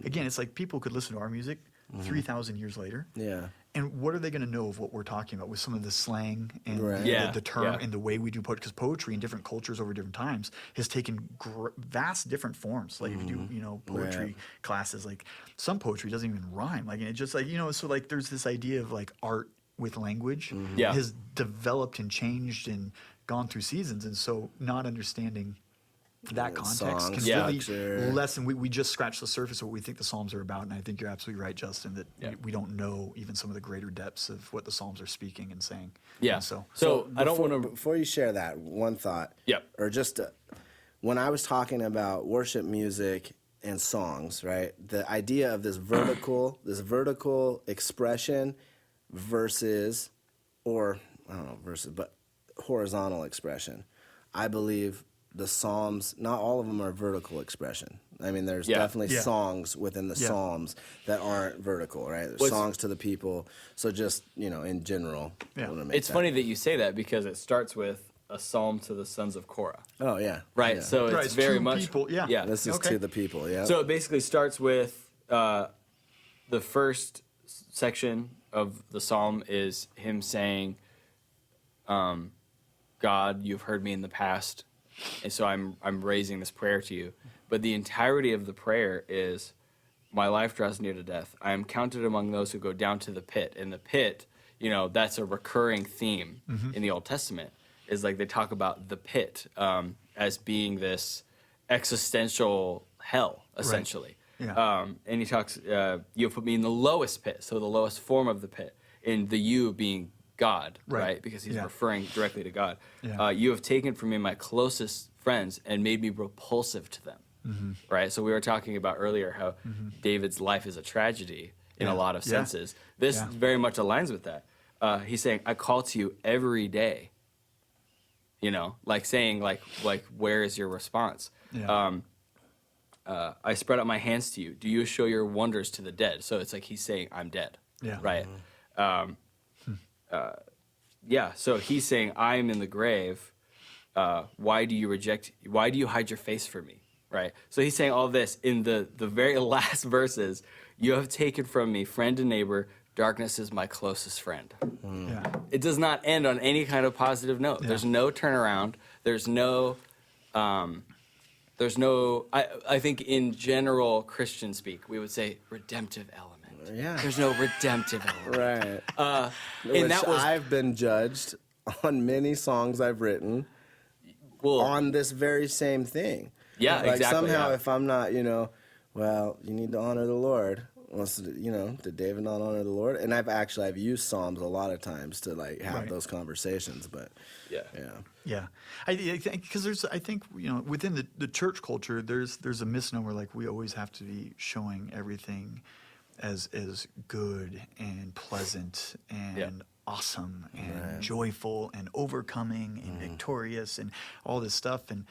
again, it's like people could listen to our music 3,000 years later. Yeah. And what are they going to know of what we're talking about with some of the slang and Right. the term and the way we do poetry? Because poetry in different cultures over different times has taken vast different forms. Like if you do, poetry classes, like some poetry doesn't even rhyme. Like, and it just so there's this idea of like art with language has developed and changed and gone through seasons. And so not understanding that context songs, can really structure. lessen. We just scratch the surface of what we think the Psalms are about, and I think you're absolutely right, Justin, that we don't know even some of the greater depths of what the Psalms are speaking and saying. Yeah. And so I don't want to. Before you share that, one thought. Yep. Or just when I was talking about worship music and songs, right? The idea of this vertical expression versus, or I don't know, but horizontal expression. I believe the Psalms, not all of them are vertical expression. I mean, there's definitely songs within the Psalms that aren't vertical, right? There's songs to the people. So just, in general. I wanna make It's that. funny that you say that because it starts with a psalm to the sons of Korah. Oh, yeah. Right. Yeah. So it's it's very to much. people, yeah. Yeah. This is Okay. to the people, yeah. So it basically starts with the first section of the psalm is him saying, God, you've heard me in the past, and so I'm raising this prayer to you. But the entirety of the prayer is, my life draws near to death. I am counted among those who go down to the pit. And the pit, that's a recurring theme in the Old Testament, is like they talk about the pit as being this existential hell, essentially. Yeah. And he talks, you have put me in the lowest pit, so the lowest form of the pit, and the you being God, right? Because he's referring directly to God. Yeah. You have taken from me my closest friends and made me repulsive to them, right? So we were talking about earlier how David's life is a tragedy in a lot of senses. This very much aligns with that. He's saying, I call to you every day, like saying, like where is your response? Yeah. I spread out my hands to you. Do you show your wonders to the dead? So it's like he's saying, I'm dead. Yeah. Right. Yeah. So he's saying, I'm in the grave. Why do you hide your face from me? Right. So he's saying all this in the very last verses. You have taken from me friend and neighbor. Darkness is my closest friend. Yeah. It does not end on any kind of positive note. Yeah. There's no turnaround. There's no, I think in general Christian speak, we would say redemptive element. Yeah. There's no redemptive element. Right. And that was, I've been judged on many songs I've written well, on this very same thing. Yeah, like exactly. Somehow, yeah. if I'm not, well, you need to honor the Lord. Well, so, did David not honor the Lord? And I've used Psalms a lot of times to like have those conversations, but Yeah, I think because I think within the church culture, there's a misnomer like we always have to be showing everything as good and pleasant and awesome and joyful and overcoming and victorious and all this stuff. And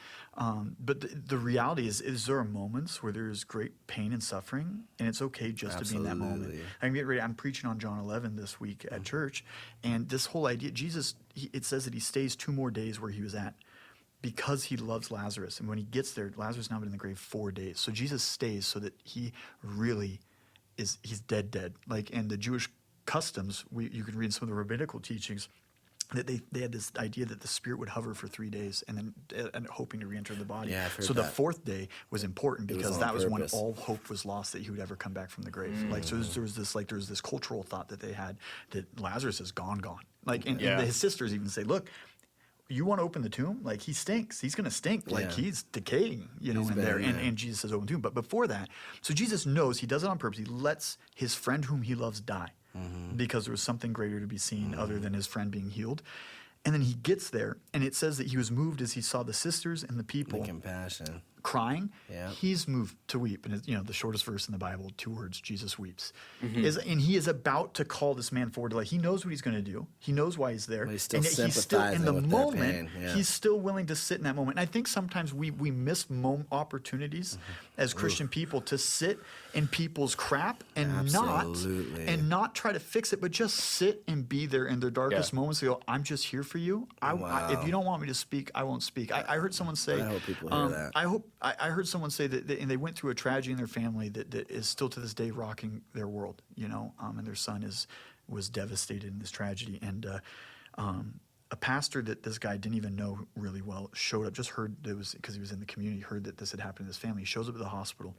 but the reality is there are moments where there's great pain and suffering, and it's okay just to be in that moment. I'm getting ready. I'm preaching on John 11 this week at church, and this whole idea, Jesus, it says that he stays 2 more days where he was at, because he loves Lazarus. And when he gets there, Lazarus has now been in the grave 4 days. So Jesus stays so that he really he's dead. Like, and the Jewish customs, you can read in some of the rabbinical teachings, that they had this idea that the spirit would hover for 3 days and then hoping to re-enter the body. Yeah, I've heard so the that. 4th day was important because on that was when purpose. all hope was lost that he would ever come back from the grave. Like, so there was this cultural thought that they had that Lazarus is gone. Like, and his sisters even say, look, you want to open the tomb? Like, he stinks. He's going to stink. Like, he's decaying, in there. And Jesus says, open the tomb. But before that, so Jesus knows, he does it on purpose. He lets his friend whom he loves die because there was something greater to be seen other than his friend being healed. And then he gets there, and it says that he was moved as he saw the sisters and the people the compassion. crying. Yeah. He's moved to weep. And the shortest verse in the Bible, 2 words, Jesus weeps. And he is about to call this man forward to life. He knows what he's going to do. He knows why he's there. But he's still and yet sympathizing in the with their moment, pain. Yeah. he's still willing to sit in that moment. And I think sometimes we miss opportunities as Christian people to sit in people's crap and Absolutely. not try to fix it, but just sit and be there in their darkest moments and go, I'm just here for you. If you don't want me to speak, I won't speak. I heard someone say, I hope people hear that. I heard someone say that and they went through a tragedy in their family that is still to this day rocking their world, and their son was devastated in this tragedy. And a pastor that this guy didn't even know really well showed up, just heard that it was because he was in the community, heard that this had happened to his family. He shows up at the hospital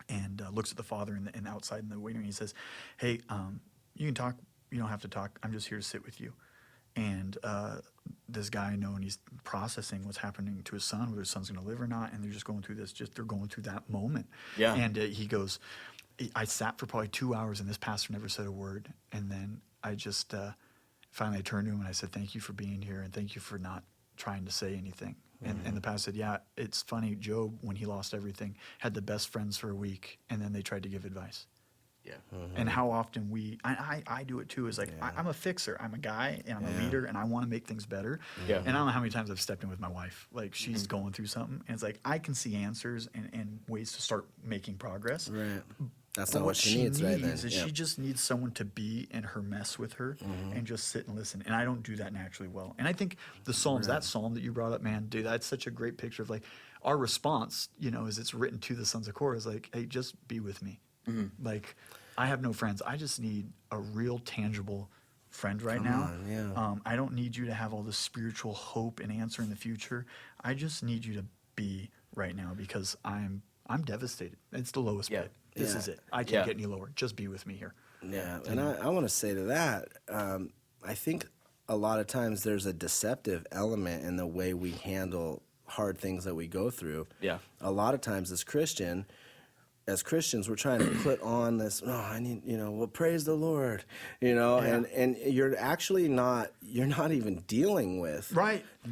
and looks at the father and outside in the waiting room. He says, hey, you can talk. You don't have to talk. I'm just here to sit with you. And this guy I know, and he's processing what's happening to his son, whether his son's going to live or not, and they're just going through this. They're going through that moment. Yeah. And he goes, I sat for probably 2 hours, and this pastor never said a word. And then I just finally I turned to him and I said, "Thank you for being here, and thank you for not trying to say anything." And the pastor said, "Yeah, it's funny. Job, when he lost everything, had the best friends for a week, and then they tried to give advice." Yeah. And how often I do it too, is like, I'm a fixer. I'm a guy and I'm a leader and I want to make things better. Yeah. And I don't know how many times I've stepped in with my wife. Like, she's going through something and it's like, I can see answers and ways to start making progress. Right. That's But not what she needs right then. is she just needs someone to be in her mess with her and just sit and listen. And I don't do that naturally well. And I think the Psalms, that Psalm that you brought up, man, dude, that's such a great picture of like our response, as it's written to the sons of Korah, is like, hey, just be with me. Like, I have no friends. I just need a real tangible friend right now. I don't need you to have all this spiritual hope and answer in the future. I just need you to be right now because I'm devastated. It's the lowest pit. This is it. I can't get any lower. Just be with me here. Yeah, and I want to say to that, I think a lot of times there's a deceptive element in the way we handle hard things that we go through. Yeah. A lot of times as Christians, we're trying to put on this, I need, well, praise the Lord, and you're actually you're not even dealing with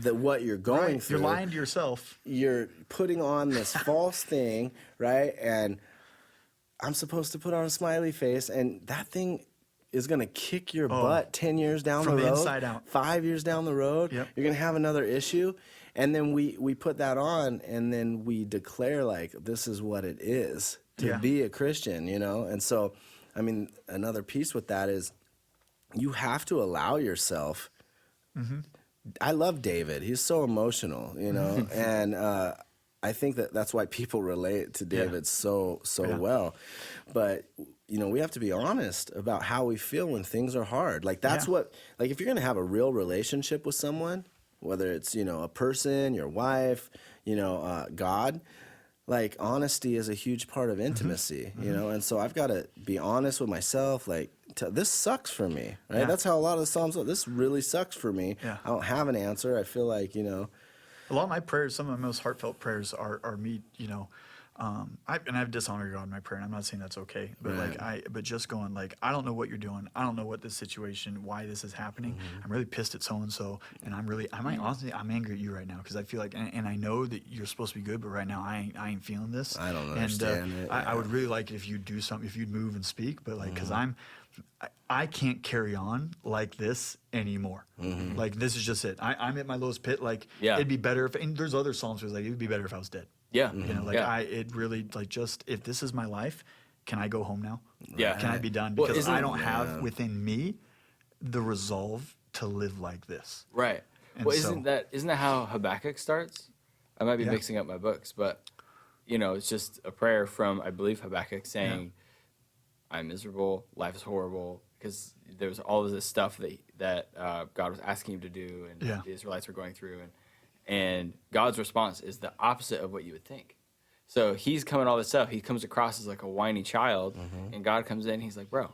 what you're going through. You're lying to yourself. You're putting on this false thing, right? And I'm supposed to put on a smiley face, and that thing is going to kick your butt 10 years down the road. From the inside out. 5 years down the road. Yep. You're going to have another issue. And then we put that on, and then we declare like this is what it is to be a Christian, you know. And so, I mean, another piece with that is you have to allow yourself. I love David. He's so emotional, you know, and I think that's why people relate to David so well. But you know, we have to be honest about how we feel when things are hard. Like that's what, like if you're gonna have a real relationship with someone, whether it's, you know, a person, your wife, you know, God, like honesty is a huge part of intimacy, you know. And so I've got to be honest with myself, like this sucks for me, right? That's how a lot of the Psalms go. This really sucks for me. I don't have an answer. I feel like, you know, a lot of my prayers, some of my most heartfelt prayers are me, you know, I've dishonored God in my prayer, and I'm not saying that's okay, but but just going like, I don't know what you're doing. I don't know what this situation, why this is happening. I'm really pissed at so-and-so, and I'm angry at you right now because I feel like, and I know that you're supposed to be good, but right now I ain't feeling this. I don't understand it. I would really like it if you'd do something, if you'd move and speak, but like, cause I can't carry on like this anymore. Like this is just it. I'm at my lowest pit. Like it'd be better if, and there's other songs where it's like, it'd be better if I was dead. You know, like it really, like, just, if this is my life, can I go home now? Can I be done? Because I don't have within me the resolve to live like this. Right. And well, isn't that how Habakkuk starts? I might be mixing up my books, but you know, it's just a prayer from, I believe, Habakkuk saying, I'm miserable, life is horrible, because there was all of this stuff that God was asking him to do, and the Israelites were going through, and God's response is the opposite of what you would think. So he's coming all this stuff. He comes across as like a whiny child, and God comes in. He's like, bro,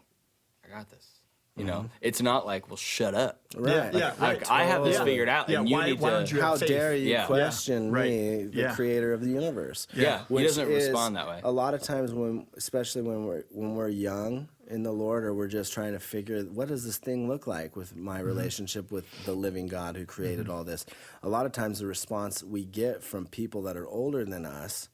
I got this. You know, it's not like, well, shut up. Right. Like I have this figured out, and you need to. How dare you question me, the creator of the universe? He doesn't respond that way. A lot of times, especially when we're young in the Lord, or we're just trying to figure, what does this thing look like with my relationship with the living God who created all this? A lot of times, the response we get from people that are older than us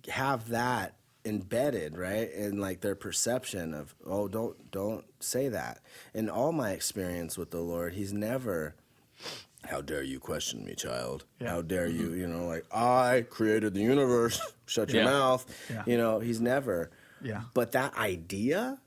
have that embedded, right, in like their perception of, oh, don't say that. In all my experience with the Lord, he's never, how dare you question me, child? How dare you, you know, like, I created the universe, shut your mouth. You know, he's never. But that idea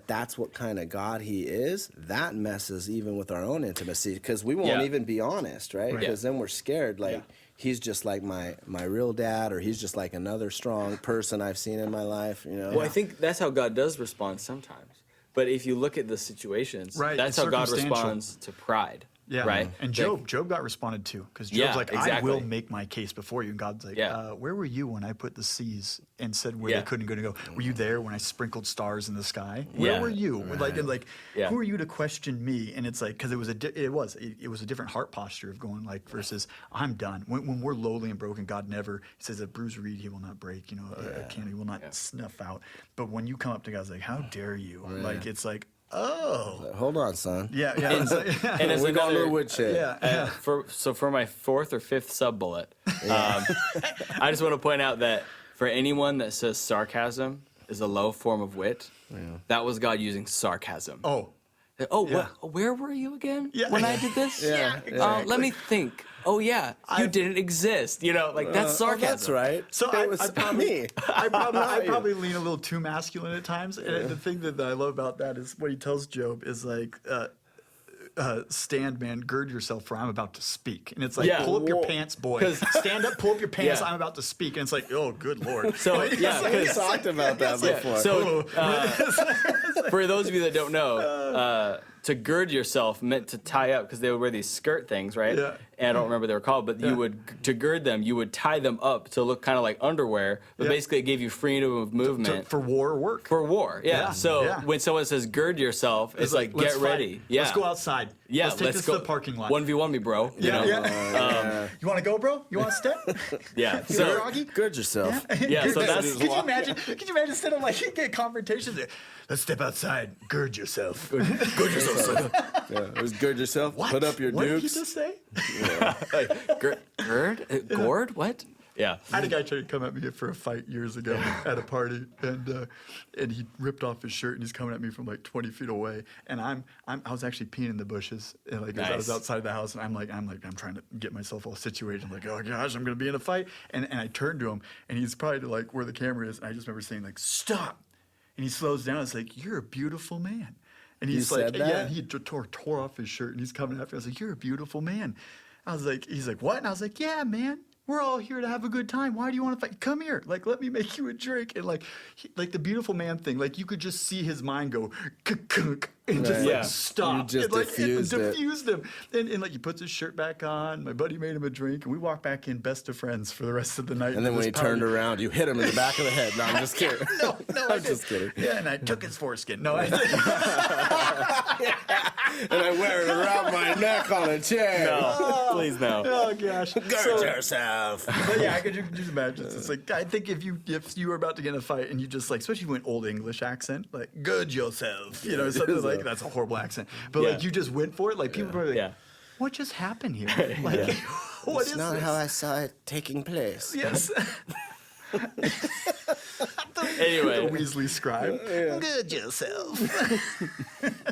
that's what kind of God he is, that messes even with our own intimacy, because we won't even be honest, right? Because then we're scared, like, he's just like my real dad, or he's just like another strong person I've seen in my life, you know? Well, I think that's how God does respond sometimes. But if you look at the situations, that's how God responds to pride. Right? And Job got responded to, because Job's like, I will make my case before you. And God's like, where were you when I put the seas and said where they couldn't go? Were you there when I sprinkled stars in the sky? Where were you? Like, who are you to question me? And it's like, because it was a different heart posture of going like, versus I'm done. When we're lowly and broken, God never, he says, a bruised reed he will not break, you know, a can he will not snuff out. But when you come up to God's like, how dare you? Like, it's like, oh, hold on, son. And as we got a little woodshed. For my fourth or fifth sub bullet, I just want to point out that for anyone that says sarcasm is a low form of wit, that was God using sarcasm. Where were you again when I did this? Let me think. Oh yeah, you didn't exist. You know, like that's sarcasm. That's right. So it was me. I probably lean a little too masculine at times. And the thing that I love about that is what he tells Job is like, stand, man, gird yourself, for I'm about to speak. And it's like, pull up your pants, boy. Stand up, pull up your pants. I'm about to speak. And it's like, oh, good Lord. So we talked about that before. So for those of you that don't know, to gird yourself meant to tie up, because they would wear these skirt things, right? And I don't remember what they were called, but you would, to gird them, you would tie them up to look kind of like underwear, but basically it gave you freedom of movement. For war or work. For war, So when someone says gird yourself, it's like get ready. Let's go outside. Let's take this to the parking lot. 1v1 me, bro. You know? You want to go, bro? You want to step? So gird yourself. So that's. Could you imagine instead of like get confrontations? Let's step outside. Gird yourself. Gird yourself. Gird yourself. What? Put up your What dukes. did he just say? Gourd? What? Yeah. I had a guy try to come at me for a fight years ago at a party, and he ripped off his shirt and he's coming at me from like 20 feet away, and I was actually peeing in the bushes, and like I was Nice. outside the house, and I'm trying to get myself all situated. I'm like, oh gosh, I'm gonna be in a fight, and I turned to him, and he's probably like where the camera is, and I just remember saying like, stop, and he slows down. It's like, you're a beautiful man. And he's like, said that? yeah, and he tore off his shirt, and he's coming after me. I was like, you're a beautiful man. He's like, what? And I was like, yeah, man. We're all here to have a good time. Why do you want to fight? Come here. Like, let me make you a drink. And like the beautiful man thing, like you could just see his mind go, kunk, and just Yeah. like stop. You just and, like, diffused it. diffused him. And like he puts his shirt back on. My buddy made him a drink, and we walked back in best of friends for the rest of the night. And then when he turned around, you hit him in the back of the head. No, I'm just kidding. no, I I'm just didn't. kidding. Yeah, and I took his foreskin. No, I didn't. And I wear it around my neck on a chain. No, please no. Oh gosh. Gird yourself. But yeah, I could just imagine. It's like, I think if you were about to get in a fight and you just like, especially if you went old English accent, like good yourself, you know, something like that's a horrible accent. But like Yeah. you just went for it, like people probably like, Yeah. what just happened here? Like, what It's is not this? how I saw it taking place. Yes. Anyway. The Weasley scribe. Good yourself.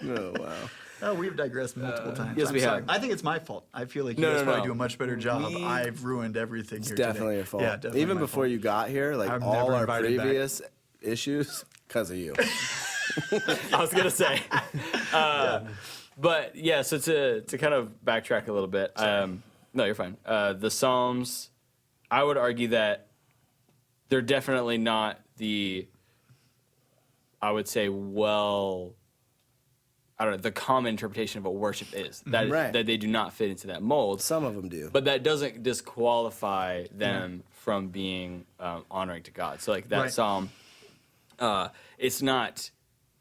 Oh, wow. Oh, we've digressed multiple times. yes, I'm we sorry. have. I think it's my fault. I feel like you No, guys no, probably no. do a much better job. I've ruined everything here Definitely today. your fault. Yeah, definitely Even my before fault. you got here, like I'm all never our invited back. previous issues, because of you. I was gonna say, but yeah. So to kind of backtrack a little bit. No, you're fine. The Psalms, I would argue that they're definitely not the, I would say, the common interpretation of what worship is. That Right. that they do not fit into that mold. Some of them do. But that doesn't disqualify them from being honoring to God. So like that Right. psalm, it's not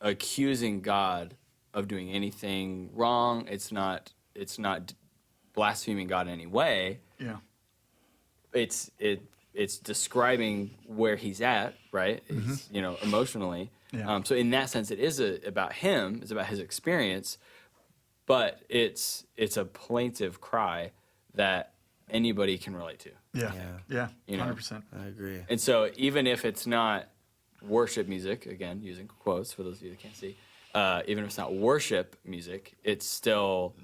accusing God of doing anything wrong. It's not blaspheming God in any way. Yeah. It's describing where he's at, right? It's, emotionally. Yeah. So in that sense, it is about him. It's about his experience, but it's a plaintive cry that anybody can relate to. Yeah. Yeah. Yeah. You know. 100%. I agree. And so even if it's not worship music, again, using quotes for those of you that can't see, even if it's not worship music, it's still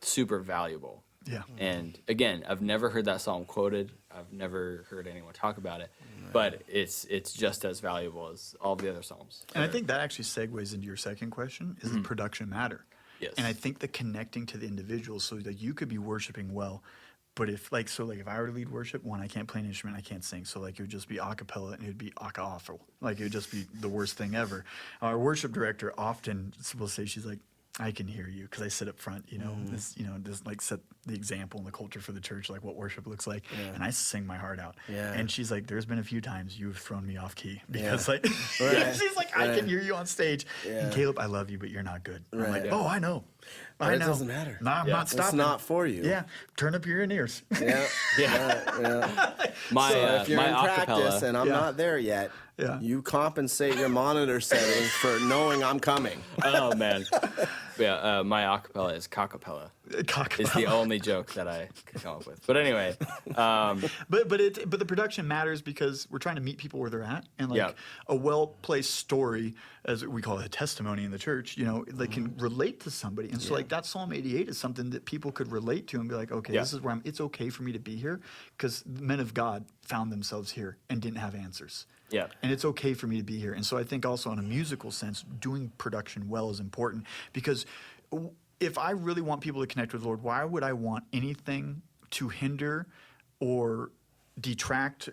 super valuable. Yeah. And again, I've never heard that song quoted. I've never heard anyone talk about it, but it's just as valuable as all the other psalms. And I think that actually segues into your second question, is the production matter? Yes. And I think the connecting to the individual, so that you could be worshiping well, but if if I were to lead worship, one, I can't play an instrument, I can't sing, so like it would just be a cappella and it would be awful. Like it would just be the worst thing ever. Our worship director often will say, she's like, I can hear you because I sit up front, this like set the example in the culture for the church, like what worship looks like. Yeah. And I sing my heart out. Yeah. And she's like, there's been a few times you've thrown me off key because Right. she's like, I can hear you on stage. Yeah. And Caleb, I love you, but you're not good. And I'm Right. like, oh, I know. But I it know. doesn't matter. No, I'm Yeah. not It's stopping. It's not for you. Yeah. Turn up your ears. Yeah. Yeah. Yeah. My So if you're my in practice acapella. and I'm Yeah. not there yet, Yeah. you compensate your monitor settings for knowing I'm coming. Oh man, yeah. My acapella is cockapella. Is the only joke that I could come up with. But anyway, But the production matters because we're trying to meet people where they're at, and like Yeah. a well placed story, as we call it, a testimony in the church, they can relate to somebody, and so like that Psalm 88 is something that people could relate to and be like, okay, Yeah. this is where I'm. It's okay for me to be here because men of God found themselves here and didn't have answers. Yeah. And it's okay for me to be here. And so I think also in a musical sense, doing production well is important because if I really want people to connect with the Lord, why would I want anything to hinder or detract,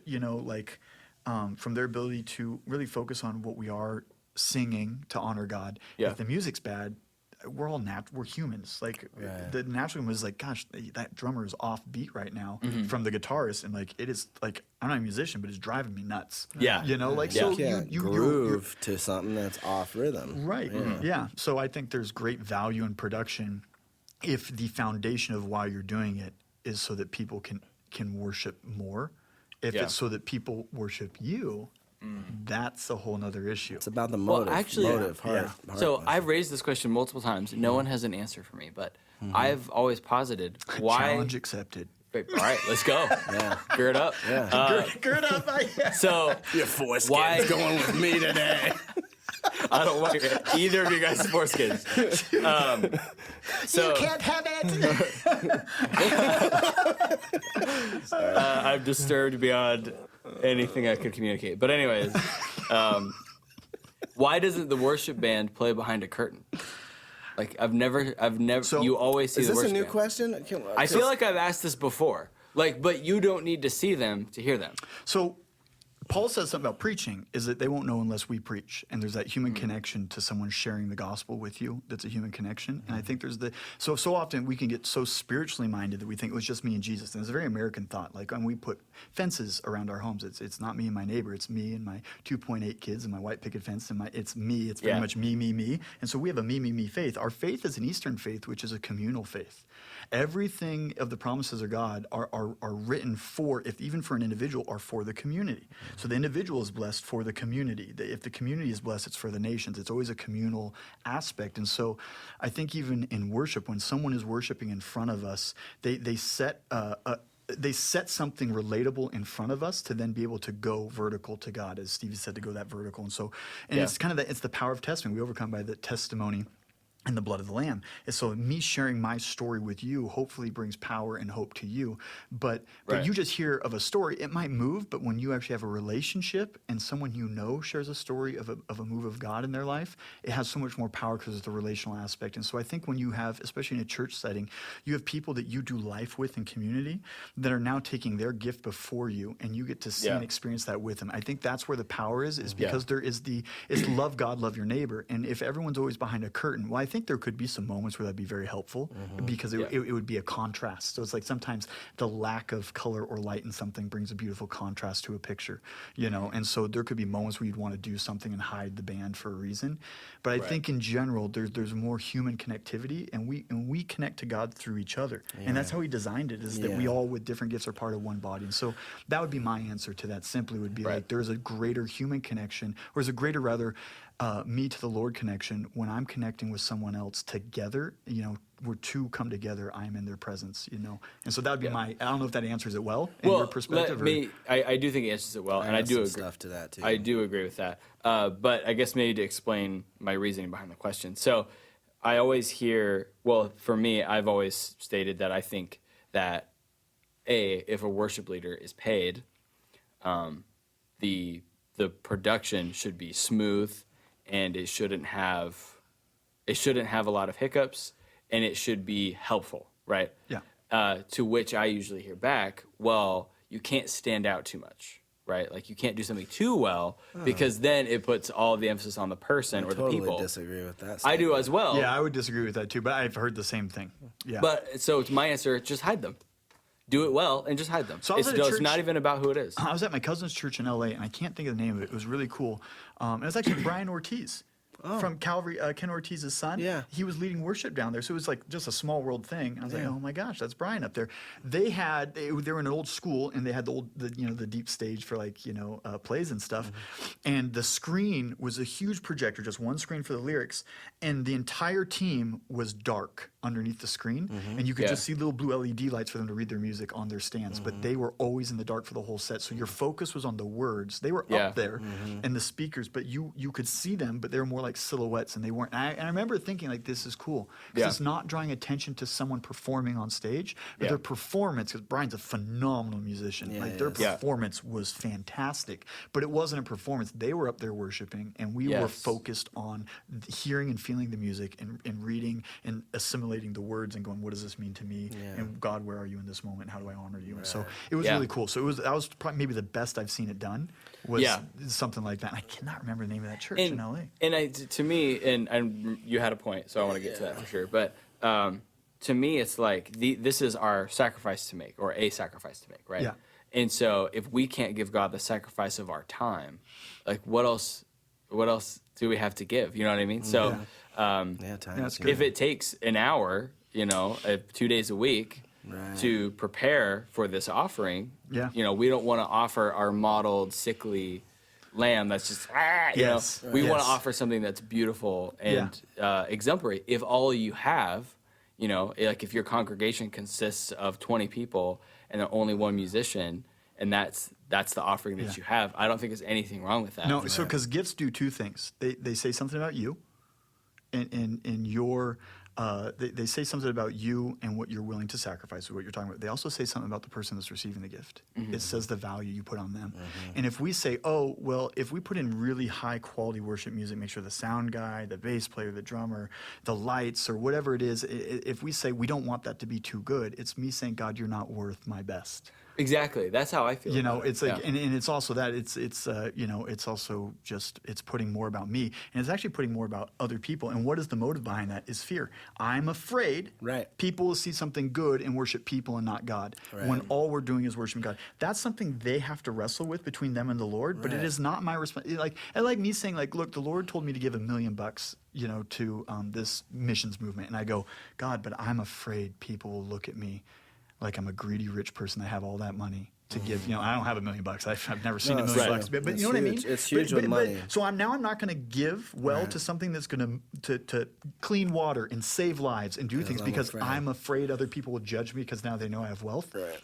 from their ability to really focus on what we are singing to honor God? Yeah. If the music's bad, we're all we're humans. Like Right. the natural was like, gosh, that drummer is off beat right now Mm-hmm. from the guitarist, and like it is like I'm not a musician, but it's driving me nuts. Yeah. Like Yeah. so You can't you're groove to something that's off rhythm. right. Yeah. So I think there's great value in production if the foundation of why you're doing it is so that people can worship more. If Yeah. it's so that people worship you, that's a whole nother issue. It's about the Well, motive. actually- motive, Yeah. heart, Yeah. heart so motive. I've raised this question multiple times. No one has an answer for me, but I've always posited why. Challenge accepted. All right, let's go. Yeah. Gird up. Yeah. Gird up, So Your foreskins Why- going with me today. I don't want either of you guys' foreskins. So you can't have it. I'm disturbed beyond anything I could communicate. But anyways, why doesn't the worship band play behind a curtain? Like I've never. So, you always see Is the this a worship new band. question? I feel like I've asked this before. Like, but you don't need to see them to hear them. So Paul says something about preaching is that they won't know unless we preach. And there's that human connection to someone sharing the gospel with you. That's a human connection. And I think there's so often we can get so spiritually minded that we think it was just me and Jesus. And it's a very American thought. Like when we put fences around our homes, it's not me and my neighbor. It's me and my 2.8 kids and my white picket fence. And it's me. It's very much me, me, me. And so we have a me, me, me faith. Our faith is an Eastern faith, which is a communal faith. Everything of the promises of God are written for, if even for an individual, are for the community. So the individual is blessed for the community. If the community is blessed, it's for the nations. It's always a communal aspect. And so I think even in worship, when someone is worshiping in front of us, they set something relatable in front of us to then be able to go vertical to God, as Stevie said, to go that vertical. And so, it's kind of it's the power of testimony. We overcome by the testimony and the blood of the Lamb. And so me sharing my story with you hopefully brings power and hope to you. But you just hear of a story, it might move, but when you actually have a relationship and someone you know shares a story of a move of God in their life, it has so much more power because it's the relational aspect. And so I think when you have, especially in a church setting, you have people that you do life with in community that are now taking their gift before you, and you get to see and experience that with them. I think that's where the power is because there is it's love God, love your neighbor. And if everyone's always behind a curtain, well, I think there could be some moments where that'd be very helpful because it would be a contrast. So it's like sometimes the lack of color or light in something brings a beautiful contrast to a picture, and so there could be moments where you'd want to do something and hide the band for a reason. But I think in general, there's more human connectivity, and we connect to God through each other. And that's how he designed it, is that we all with different gifts are part of one body. And so that would be my answer to that, simply would be like there's a greater human connection, or there's a greater rather me to the Lord connection when I'm connecting with someone else together, where two come together, I'm in their presence, And so that would be I don't know if that answers it well in your perspective. I do think it answers it well, and I do agree. Stuff to that too. I do agree with that. But I guess maybe to explain my reasoning behind the question. So I always hear, for me, I've always stated that I think that if a worship leader is paid, the production should be smooth, and it shouldn't have a lot of hiccups, and it should be helpful, right? Yeah. To which I usually hear back, well, you can't stand out too much, right? Like you can't do something too well because then it puts all the emphasis on the person or the people. I totally disagree with that. I do as well. Yeah, I would disagree with that too, but I've heard the same thing. Yeah. But so to my answer, just hide them. Do it well and just hide them. So it's not even about who it is. I was at my cousin's church in LA, and I can't think of the name of it. It was really cool. It was actually Brian Ortiz. From Calvary, Ken Ortiz's son. Yeah. He was leading worship down there. So it was like just a small world thing. I was like, oh my gosh, that's Brian up there. They were in an old school, and they had the deep stage for plays and stuff. And the screen was a huge projector, just one screen for the lyrics. And the entire team was dark underneath the screen. And you could just see little blue LED lights for them to read their music on their stands. But they were always in the dark for the whole set. So your focus was on the words. They were up there and the speakers, but you could see them, but they were more like silhouettes, and they weren't. And I remember thinking, like, this is cool because it's not drawing attention to someone performing on stage, but their performance, because Brian's a phenomenal musician. Their performance was fantastic, but it wasn't a performance. They were up there worshiping, and we were focused on hearing and feeling the music and reading and assimilating the words and going, what does this mean to me? And God, where are you in this moment? How do I honor you? And so it was really cool. So that was probably maybe the best I've seen it done. Was something like that. And I cannot remember the name of that church in LA. And to me, and you had a point, so I want to get to that for sure. But to me, it's like this is our sacrifice to make, or a sacrifice to make, right? Yeah. And so if we can't give God the sacrifice of our time, like what else do we have to give? You know what I mean? So time. That's good. if it takes an hour, 2 days a week, to prepare for this offering, we don't want to offer our mottled, sickly lamb that's just we want to offer something that's beautiful and exemplary. If all you have You know, like if your congregation consists of 20 people and only one musician, and that's the offering that you have, I don't think there's anything wrong with that. No, so because gifts do two things. They say something about you, and your they say something about you and what you're willing to sacrifice, or what you're talking about. They also say something about the person that's receiving the gift. It says the value you put on them. And if we say, oh, well, if we put in really high quality worship music, make sure the sound guy, the bass player, the drummer, the lights, or whatever it is, if we say we don't want that to be too good, it's me saying, God, you're not worth my best. Exactly. That's how I feel. You know, about it. it's like, and it's also that it's you know, it's also just, it's putting more about me, and it's actually putting more about other people. And what is the motive behind that? Is fear. I'm afraid people will see something good and worship people and not God, when all we're doing is worshiping God. That's something they have to wrestle with between them and the Lord, but it is not my responsibility. Like me saying, like, look, the Lord told me to give $1 million, you know, to this missions movement, and I go, God, but I'm afraid people will look at me like I'm a greedy rich person that have all that money to give. You know, I don't have $1 million. I've never seen $1 million. But you know what I mean? It's huge with money. So I'm not going to give to something that's going to clean water and save lives and do things because I'm afraid other people will judge me because now they know I have wealth. Right.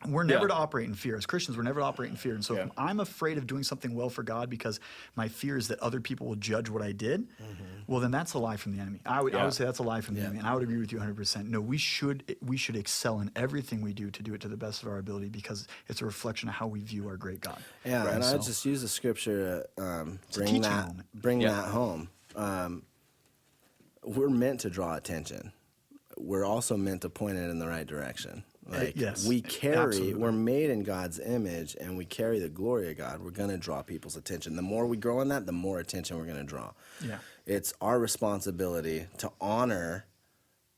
We're never to operate in fear. As Christians, we're never to operate in fear. And so if I'm afraid of doing something well for God because my fear is that other people will judge what I did, well, then that's a lie from the enemy. I would say that's a lie from the enemy. And I would agree with you 100%. No, we should excel in everything we do to do it to the best of our ability because it's a reflection of how we view our great God. Yeah, and I just use the scripture to bring that home. We're meant to draw attention. We're also meant to point it in the right direction. Like we carry, we're made in God's image, and we carry the glory of God. We're going to draw people's attention. The more we grow in that, the more attention we're going to draw. Yeah, it's our responsibility to honor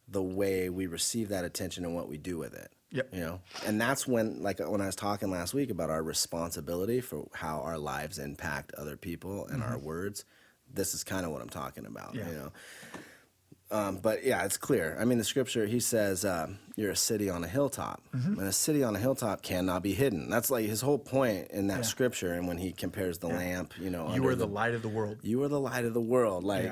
the way we receive that attention and what we do with it. Yep. You know, and that's when, like when I was talking last week about our responsibility for how our lives impact other people and our words. This is kind of what I'm talking about. Yeah. You know. But yeah, it's clear. I mean, the scripture, he says, you're a city on a hilltop. And a city on a hilltop cannot be hidden. That's like his whole point in that scripture. And when he compares the lamp, you know. You are the light of the world. You are the light of the world. Like,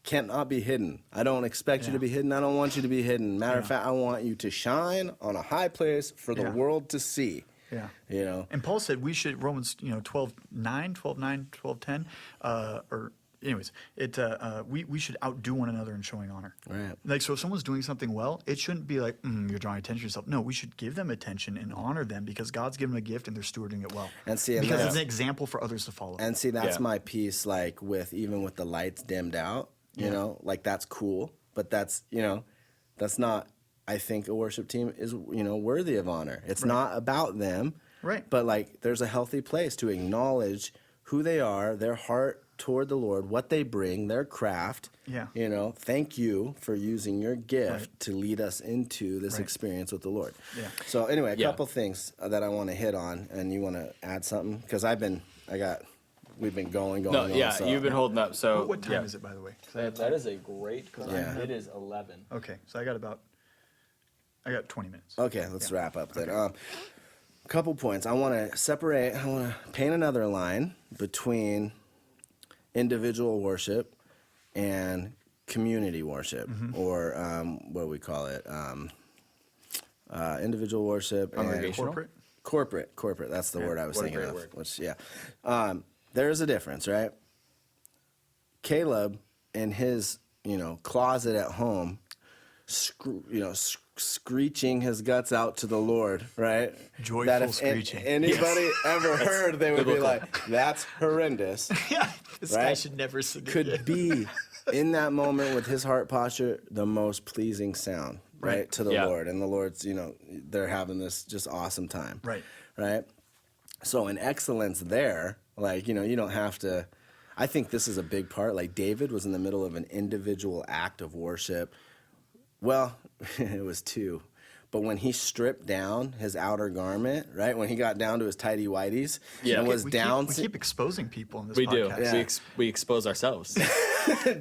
cannot be hidden. I don't expect you to be hidden. I don't want you to be hidden. Matter of fact, I want you to shine on a high place for the world to see. Yeah. You know. And Paul said we should, Romans, 12:9, 12:10, or... Anyways, we should outdo one another in showing honor. Right. Like, so if someone's doing something well, it shouldn't be like, you're drawing attention to yourself. No, we should give them attention and honor them because God's given them a gift and they're stewarding it well. And see, because it's an example for others to follow. And see, that's my piece, like even with the lights dimmed out, you know, like that's cool, but that's, that's not, I think a worship team is, worthy of honor. It's not about them. Right. But like, there's a healthy place to acknowledge who they are, their heart toward the Lord, what they bring, their craft. Yeah. Thank you for using your gift to lead us into this experience with the Lord. Yeah. So anyway, a couple things that I want to hit on, and you want to add something? Because we've been going. No, yeah, so. You've been holding up. So what time is it, by the way? That is a great question. It is 11. Okay, so I got 20 minutes. Okay, let's wrap up then. A couple points. I want to paint another line between individual worship and community worship, or what do we call it? Individual worship and corporate. That's the word I was thinking of. Which, there is a difference, right? Kaleb in his closet at home, screeching his guts out to the Lord, right? Joyful that if screeching. Anybody ever heard, they would be like, "That's horrendous." This guy should never sing again. Could be in that moment with his heart posture the most pleasing sound, right, to the Lord, and the Lord's, they're having this just awesome time, right. So in excellence there, like you don't have to. I think this is a big part. Like David was in the middle of an individual act of worship. Well, it was two. But when he stripped down his outer garment, right, when he got down to his tighty whities, and was down. We keep exposing people in this podcast. We do. We expose ourselves.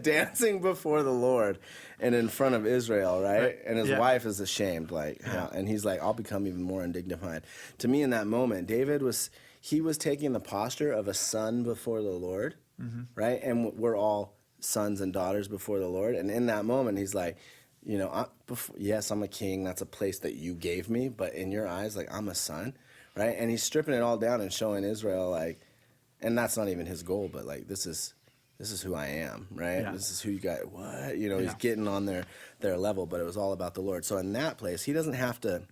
Dancing before the Lord and in front of Israel, right? And his wife is ashamed, and he's like, I'll become even more undignified. To me, in that moment, David was taking the posture of a son before the Lord, right? And we're all sons and daughters before the Lord. And in that moment, he's like, you know, yes, I'm a king. That's a place that you gave me. But in your eyes, like, I'm a son, right? And he's stripping it all down and showing Israel, like, and that's not even his goal, but, like, this is who I am, right? Yeah. This is who you got. What? You know, he's getting on their level, but it was all about the Lord. So in that place, he doesn't have to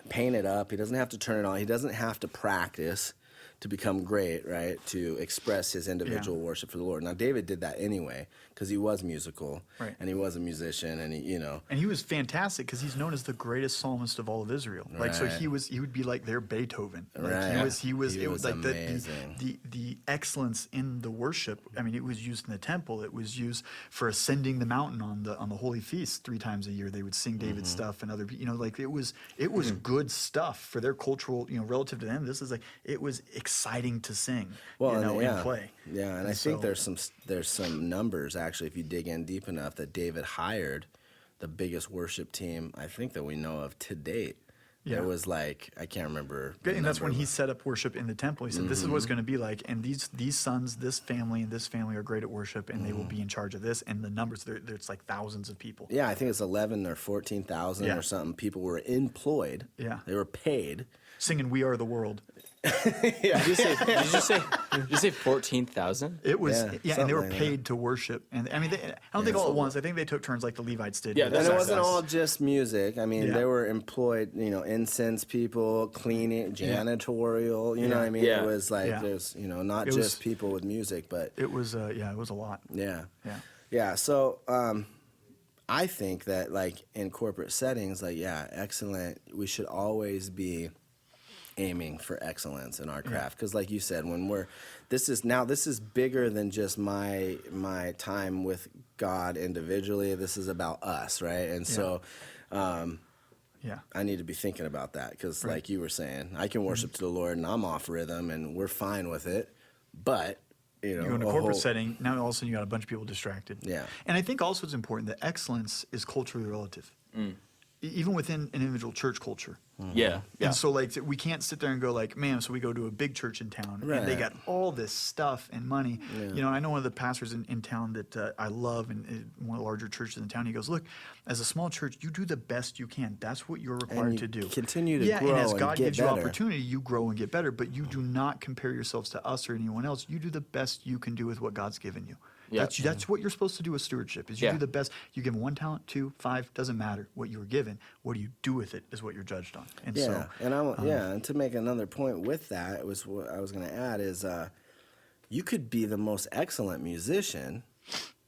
paint it up. He doesn't have to turn it on. He doesn't have to practice to become great, right? To express his individual worship for the Lord. Now, David did that anyway because he was musical, Right. and he was a musician, and he, you know. And he was fantastic because he's known as the greatest psalmist of all of Israel. Like, so he would be like their Beethoven. Like, Right. He was it was like amazing. the excellence in the worship. I mean, it was used in the temple. It was used for ascending the mountain on the holy feast 3 times a year. They would sing David's stuff and other, you know, like it was good stuff for their cultural, you know, relative to them. This is like, it was exciting to sing, you know, and play. Yeah, and I think there's some numbers actually, if you dig in deep enough, that David hired the biggest worship team I think that we know of to date. Yeah. It was like, I can't remember. And that's when he set up worship in the temple. He said, this is what it's going to be like. And these sons, this family, and this family are great at worship, and they will be in charge of this. And the numbers, it's like thousands of people. Yeah, I think it's 11 or 14,000 or something. People were employed. Yeah. They were paid. Singing "We Are the World." Did you say 14,000? It was, Yeah, and they were something like paid to worship. And I mean, I don't think all at once. I think they took turns like the Levites did. Yeah, And that's it what wasn't it was. all just music. I mean, Yeah. they were employed, you know, incense people, cleaning, janitorial, you know what I mean? Yeah. It was like, Yeah. there's, you know, not It just was- people with music, but It was, it was a lot. yeah. Yeah. Yeah, so I think that, like, in corporate settings, like, excellent, we should always be aiming for excellence in our craft, because like you said, when this is bigger than just my time with God individually. This is about us, right? And so I need to be thinking about that, because like you were saying, I can worship to the Lord and I'm off rhythm and we're fine with it, but you know, You go in a corporate setting, now all of a sudden you got a bunch of people distracted. Yeah. And I think also it's important that excellence is culturally relative, even within an individual church culture. Yeah. And so, like, we can't sit there and go, like, man, so we go to a big church in town, and they Right. got all this stuff and money. You know, I know one of the pastors in town that I love, and one of the larger churches in town, he goes, look, as a small church, you do the best you can. That's what you're required you to do. continue to and grow as and God get gives better. you opportunity, you grow and get better, but you do not compare yourselves to us or anyone else. You do the best you can do with what God's given you. Yeah. That's what you're supposed to do with stewardship, is you do the best. You give 1 talent, 2, 5, doesn't matter what you were given. What do you do with it is what you're judged on. And so, and to make another point with that, was what I was going to add is you could be the most excellent musician,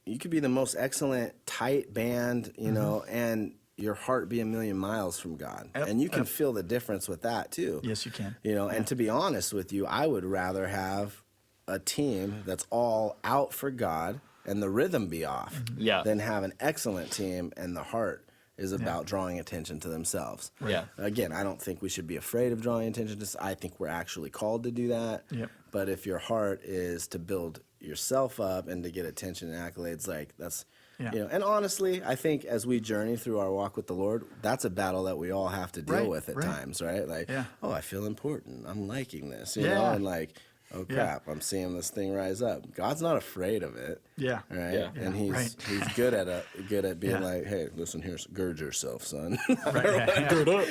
you could be the most excellent tight band, you know, and your heart be a million miles from God. Yep, And you can feel the difference with that too. Yes, you can. You know, and to be honest with you, I would rather have a team that's all out for God and the rhythm be off than have an excellent team and the heart is about drawing attention to themselves. Yeah. Again, I don't think we should be afraid of drawing attention to. I think we're actually called to do that. Yep. But if your heart is to build yourself up and to get attention and accolades, like that's, you know. And honestly, I think as we journey through our walk with the Lord, that's a battle that we all have to deal with at times, right? Like, oh, I feel important. I'm liking this, you know, and like, oh crap, I'm seeing this thing rise up. God's not afraid of it. Yeah. Right. Yeah. And he's good at being like, hey, listen here, gird yourself, son. Gird up.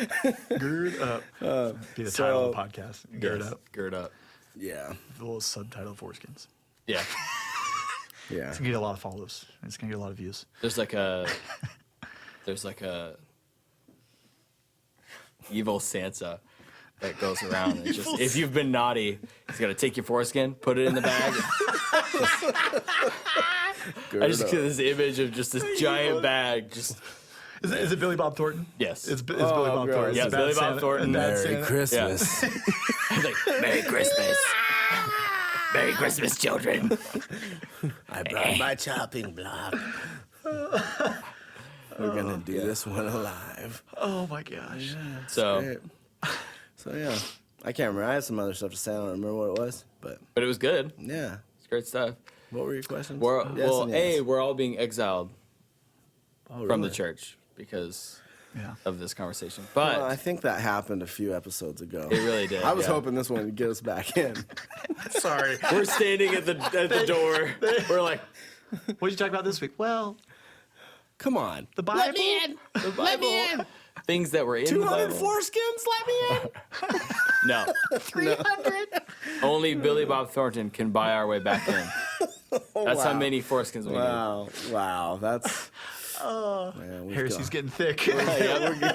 Gird up. Be the title of the podcast. Gird up. Gird up. Yeah. The little subtitle, Foreskins. Yeah. Yeah. It's gonna get a lot of follows. It's gonna get a lot of views. There's like a evil Santa that goes around and just, if you've been naughty, he's gonna take your foreskin, put it in the bag. I just get this image of just this giant bag. Just Is it Billy Bob Thornton? yes, It's Billy Bob gross. Thornton. Yeah, It's Billy Bad Bob Santa. Thornton. Bad Merry Santa. Christmas. He's like, Merry Christmas, Merry Christmas, children. I brought my chopping block. We're gonna do this one alive. Oh my gosh. So, Great. So yeah, I can't remember. I had some other stuff to say. I don't remember what it was, but but it was good. yeah. It's great stuff. What were your questions? We're, Yes well, and yes. we're all being exiled Oh, from the really? church because Yeah. of this conversation. But Well, I think that happened a few episodes ago. it really did. I was yeah. hoping this one would get us back in. Sorry. We're standing at the door. We're like, What did you talk about this week? Well, Come on. The Bible? Let me in. Let me in. Things that were in the 200 Bible. foreskins, let me in. No. 300. Only Billy Bob Thornton can buy our way back in. That's how wow. many foreskins we need. Wow. That's... Man, Heresy's getting thick.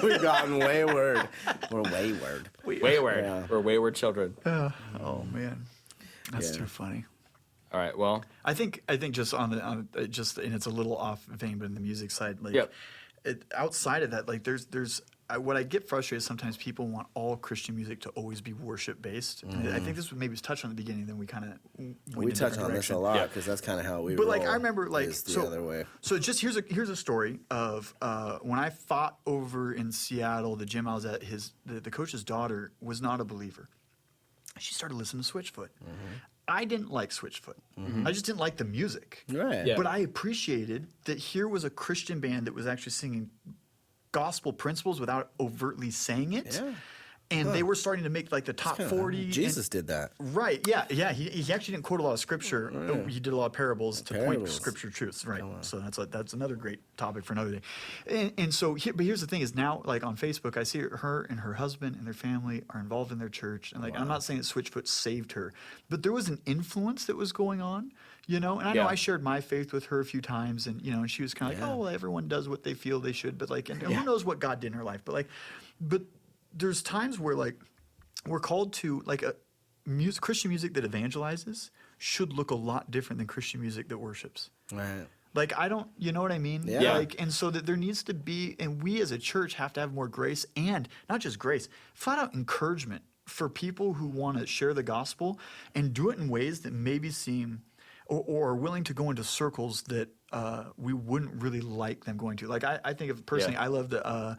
we've gotten wayward. We're wayward. Wayward. Yeah. We're wayward children. Oh man, that's Yeah. too funny. All right, well, I think just on just, and it's a little off vein, but in the music side, like Yep. outside of that, like there's what I get frustrated is sometimes people want all Christian music to always be worship based. And I think this maybe was touched on the beginning, then we kind of We touch on this a lot because that's kind of how we But roll. like I remember, like is the other way. So just here's a story of when I fought over in Seattle. The gym I was at, the coach's daughter was not a believer. She started listening to Switchfoot. I didn't like Switchfoot. I just didn't like the music. Right. Yeah. But I appreciated that here was a Christian band that was actually singing gospel principles without overtly saying it. Yeah. And they were starting to make like the top 40. Jesus did that. Right, yeah. He actually didn't quote a lot of scripture. He did a lot of parables to point to Parables. scripture truths, right? So that's another great topic for another day. And so, but here's the thing: is now like on Facebook, I see her and her husband and their family are involved in their church, and like I'm not saying that Switchfoot saved her, but there was an influence that was going on, you know. And I know Yeah. I shared my faith with her a few times, and you know, and she was kind of like, oh, well, everyone does what they feel they should, but like, and who knows what God did in her life, but there's times where like we're called to like Christian music that evangelizes should look a lot different than Christian music that worships. Right. Like I don't, you know what I mean? Yeah. Like, and so that there needs to be, and we as a church have to have more grace, and not just grace, flat out encouragement for people who want to share the gospel and do it in ways that maybe seem or are willing to go into circles that we wouldn't really like them going to. Like I think of personally, I love the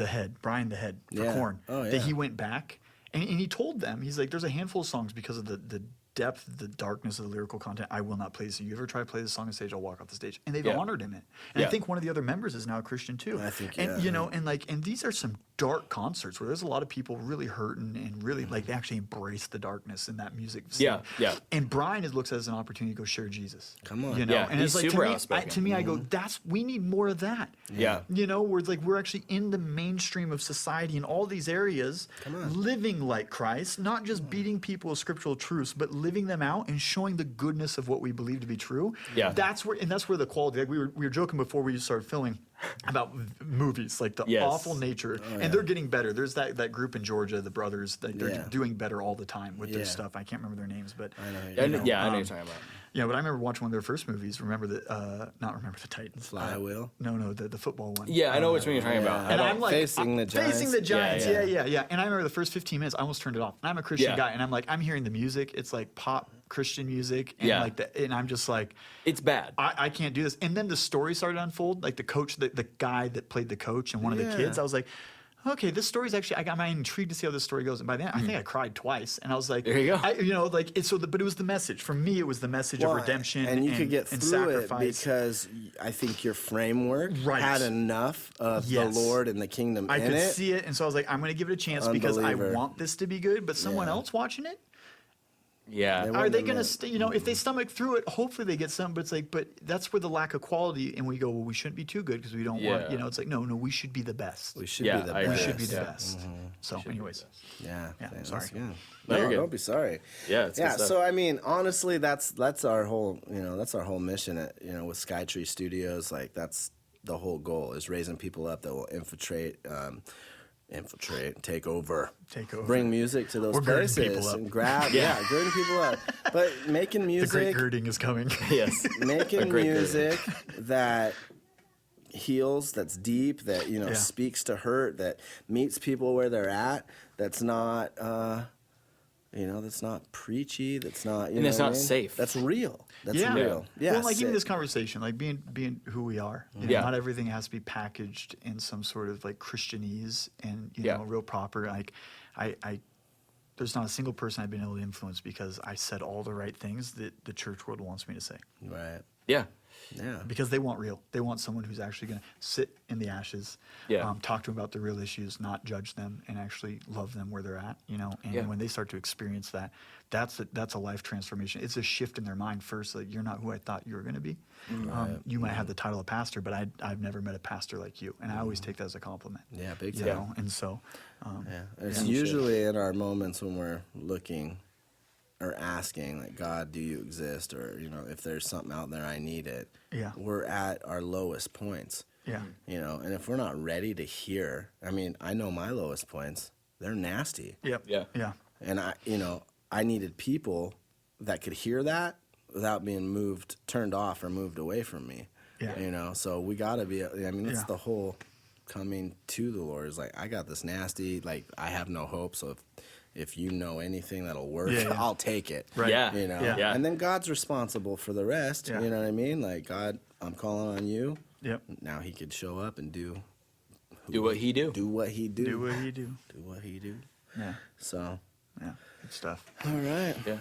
head, Brian the Head for Yeah. Korn, Oh, yeah. that he went back and he told them, he's like, there's a handful of songs because of the depth, the darkness of the lyrical content, I will not play this. If you ever try to play this song on stage, I'll walk off the stage. And they've honored him it. And I think one of the other members is now a Christian too. I think, and yeah. you know, and these are some dark concerts where there's a lot of people really hurting and really like they actually embrace the darkness in that music scene. Yeah, yeah. And Brian looks at it as an opportunity to go share Jesus. Come on. You know, Yeah, and he's it's like super to me, outspoken. to me, I go, we need more of that. Yeah. You know, where it's like we're actually in the mainstream of society in all these areas, living like Christ, not just beating people with scriptural truths, but living them out and showing the goodness of what we believe to be true. Yeah. That's where the quality. Like we were joking before we started filming about movies, like the awful nature, and they're getting better. There's that group in Georgia, the brothers, that they're doing better all the time with their stuff. I can't remember their names, but I know. I know you're talking about. yeah, but I remember watching one of their first movies. Not Remember the Titans. Flywheel? No, the football one. Yeah, I know which one you're talking about. And I'm like, Facing the Giants. Facing the Giants. Yeah, Yeah. And I remember the first 15 minutes, I almost turned it off. And I'm a Christian Yeah. guy, and I'm like, I'm hearing the music. It's like pop Christian music, and and I'm just like, It's bad. I can't do this. And then the story started to unfold. Like the coach, the guy that played the coach, and one of the kids. I was like, okay, this story's actually. I got my intrigued to see how this story goes. And by then, I think I cried twice. And I was like, There you go. But it was the message. For me, it was the message of redemption and you could get and through it sacrifice. because I think your framework Right. had enough of Yes. the Lord and the kingdom I in could it. see it, and so I was like, I'm going to give it a chance because I Unbeliever. want this to be good. But someone else watching it, Yeah. They are wouldn't they have going meant- to, if they stomach through it, hopefully they get some. But it's like, but that's where the lack of quality, and we go, well, we shouldn't be too good because we don't want, Yeah. it's like, no, we should be the best. We should Yeah, be the I best. agree. We should be the Yeah. best. So, anyways, Yeah. sorry. That's good. No, you're good. Don't be sorry. Yeah, it's good yeah. stuff. So I mean, honestly, that's our whole mission at with Skytree Studios. Like that's the whole goal is raising people up that will infiltrate, take over, bring music to those We're girding places people up. and grab, girding people up. But making the music, great girding is coming. Yes. making great music that heals, that's deep, that speaks to hurt, that meets people where they're at, that's not that's not preachy, that's not And it's what I not mean? safe. That's real. That's Yeah. real. Yeah. Well, like even safe. this conversation, like being who we are. Yeah. Not everything has to be packaged in some sort of like Christianese and real proper. Like I there's not a single person I've been able to influence because I said all the right things that the church world wants me to say. Right. Yeah. Yeah. Because they want real. They want someone who's actually going to sit in the ashes, Yeah. talk to them about the real issues, not judge them, and actually love them where they're at. And Yeah. when they start to experience that, that's a life transformation. It's a shift in their mind first. Like, you're not who I thought you were going to be. You might have the title of pastor, but I've never met a pastor like you, and I always take that as a compliment. Yeah, big You time. know, and so Yeah. It's usually in our moments when we're looking or asking, like, God, do you exist? Or, if there's something out there, I need it. Yeah. We're at our lowest points. Yeah. And if we're not ready to hear, I know my lowest points, they're nasty. Yep. Yeah. Yeah. And I needed people that could hear that without being turned off or moved away from me. Yeah. So we got to be, it's Yeah. the whole coming to the Lord is like, I got this nasty, like, I have no hope. So if you know anything that'll work, Yeah, yeah. I'll take it. Right. Yeah. Yeah. And then God's responsible for the rest. Yeah. You know what I mean? Like, God, I'm calling on you. Yep. Now he could show up and do what he do. Do what he do. Do what you do. Do what he do. Yeah. So, Yeah. Good stuff. all right. Yeah.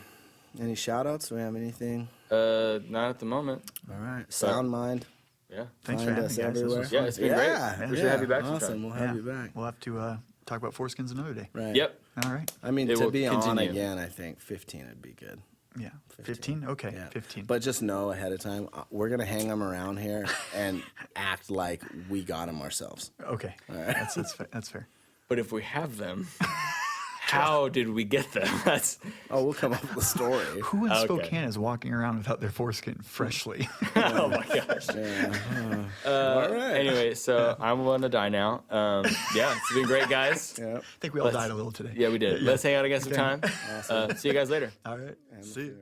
Any shout outs? Do we have anything? Not at the moment. All right. Sound Mind. Yeah. Thanks Find for having us me, guys. This everywhere. was Yeah, fun. it's been great. We should have you back Awesome. sometime. We'll have you back. We'll have to talk about foreskins another day. Right. Yep. All right. It will to be on continue. again, I think 15 would be good. Yeah. 15? Okay. Yeah. 15. But just know ahead of time, we're going to hang them around here and act like we got them ourselves. Okay. That's fair. That's fair. But if we have them, how did we get them? That's We'll come up with a story. Who in Okay. Spokane is walking around without their foreskin freshly? oh my gosh. Yeah. All right. Anyway, so I'm going to die now. Yeah, it's been great, guys. Yeah. I think we all died a little today. Yeah, we did. Let's hang out again sometime. See you guys later. All right. See you.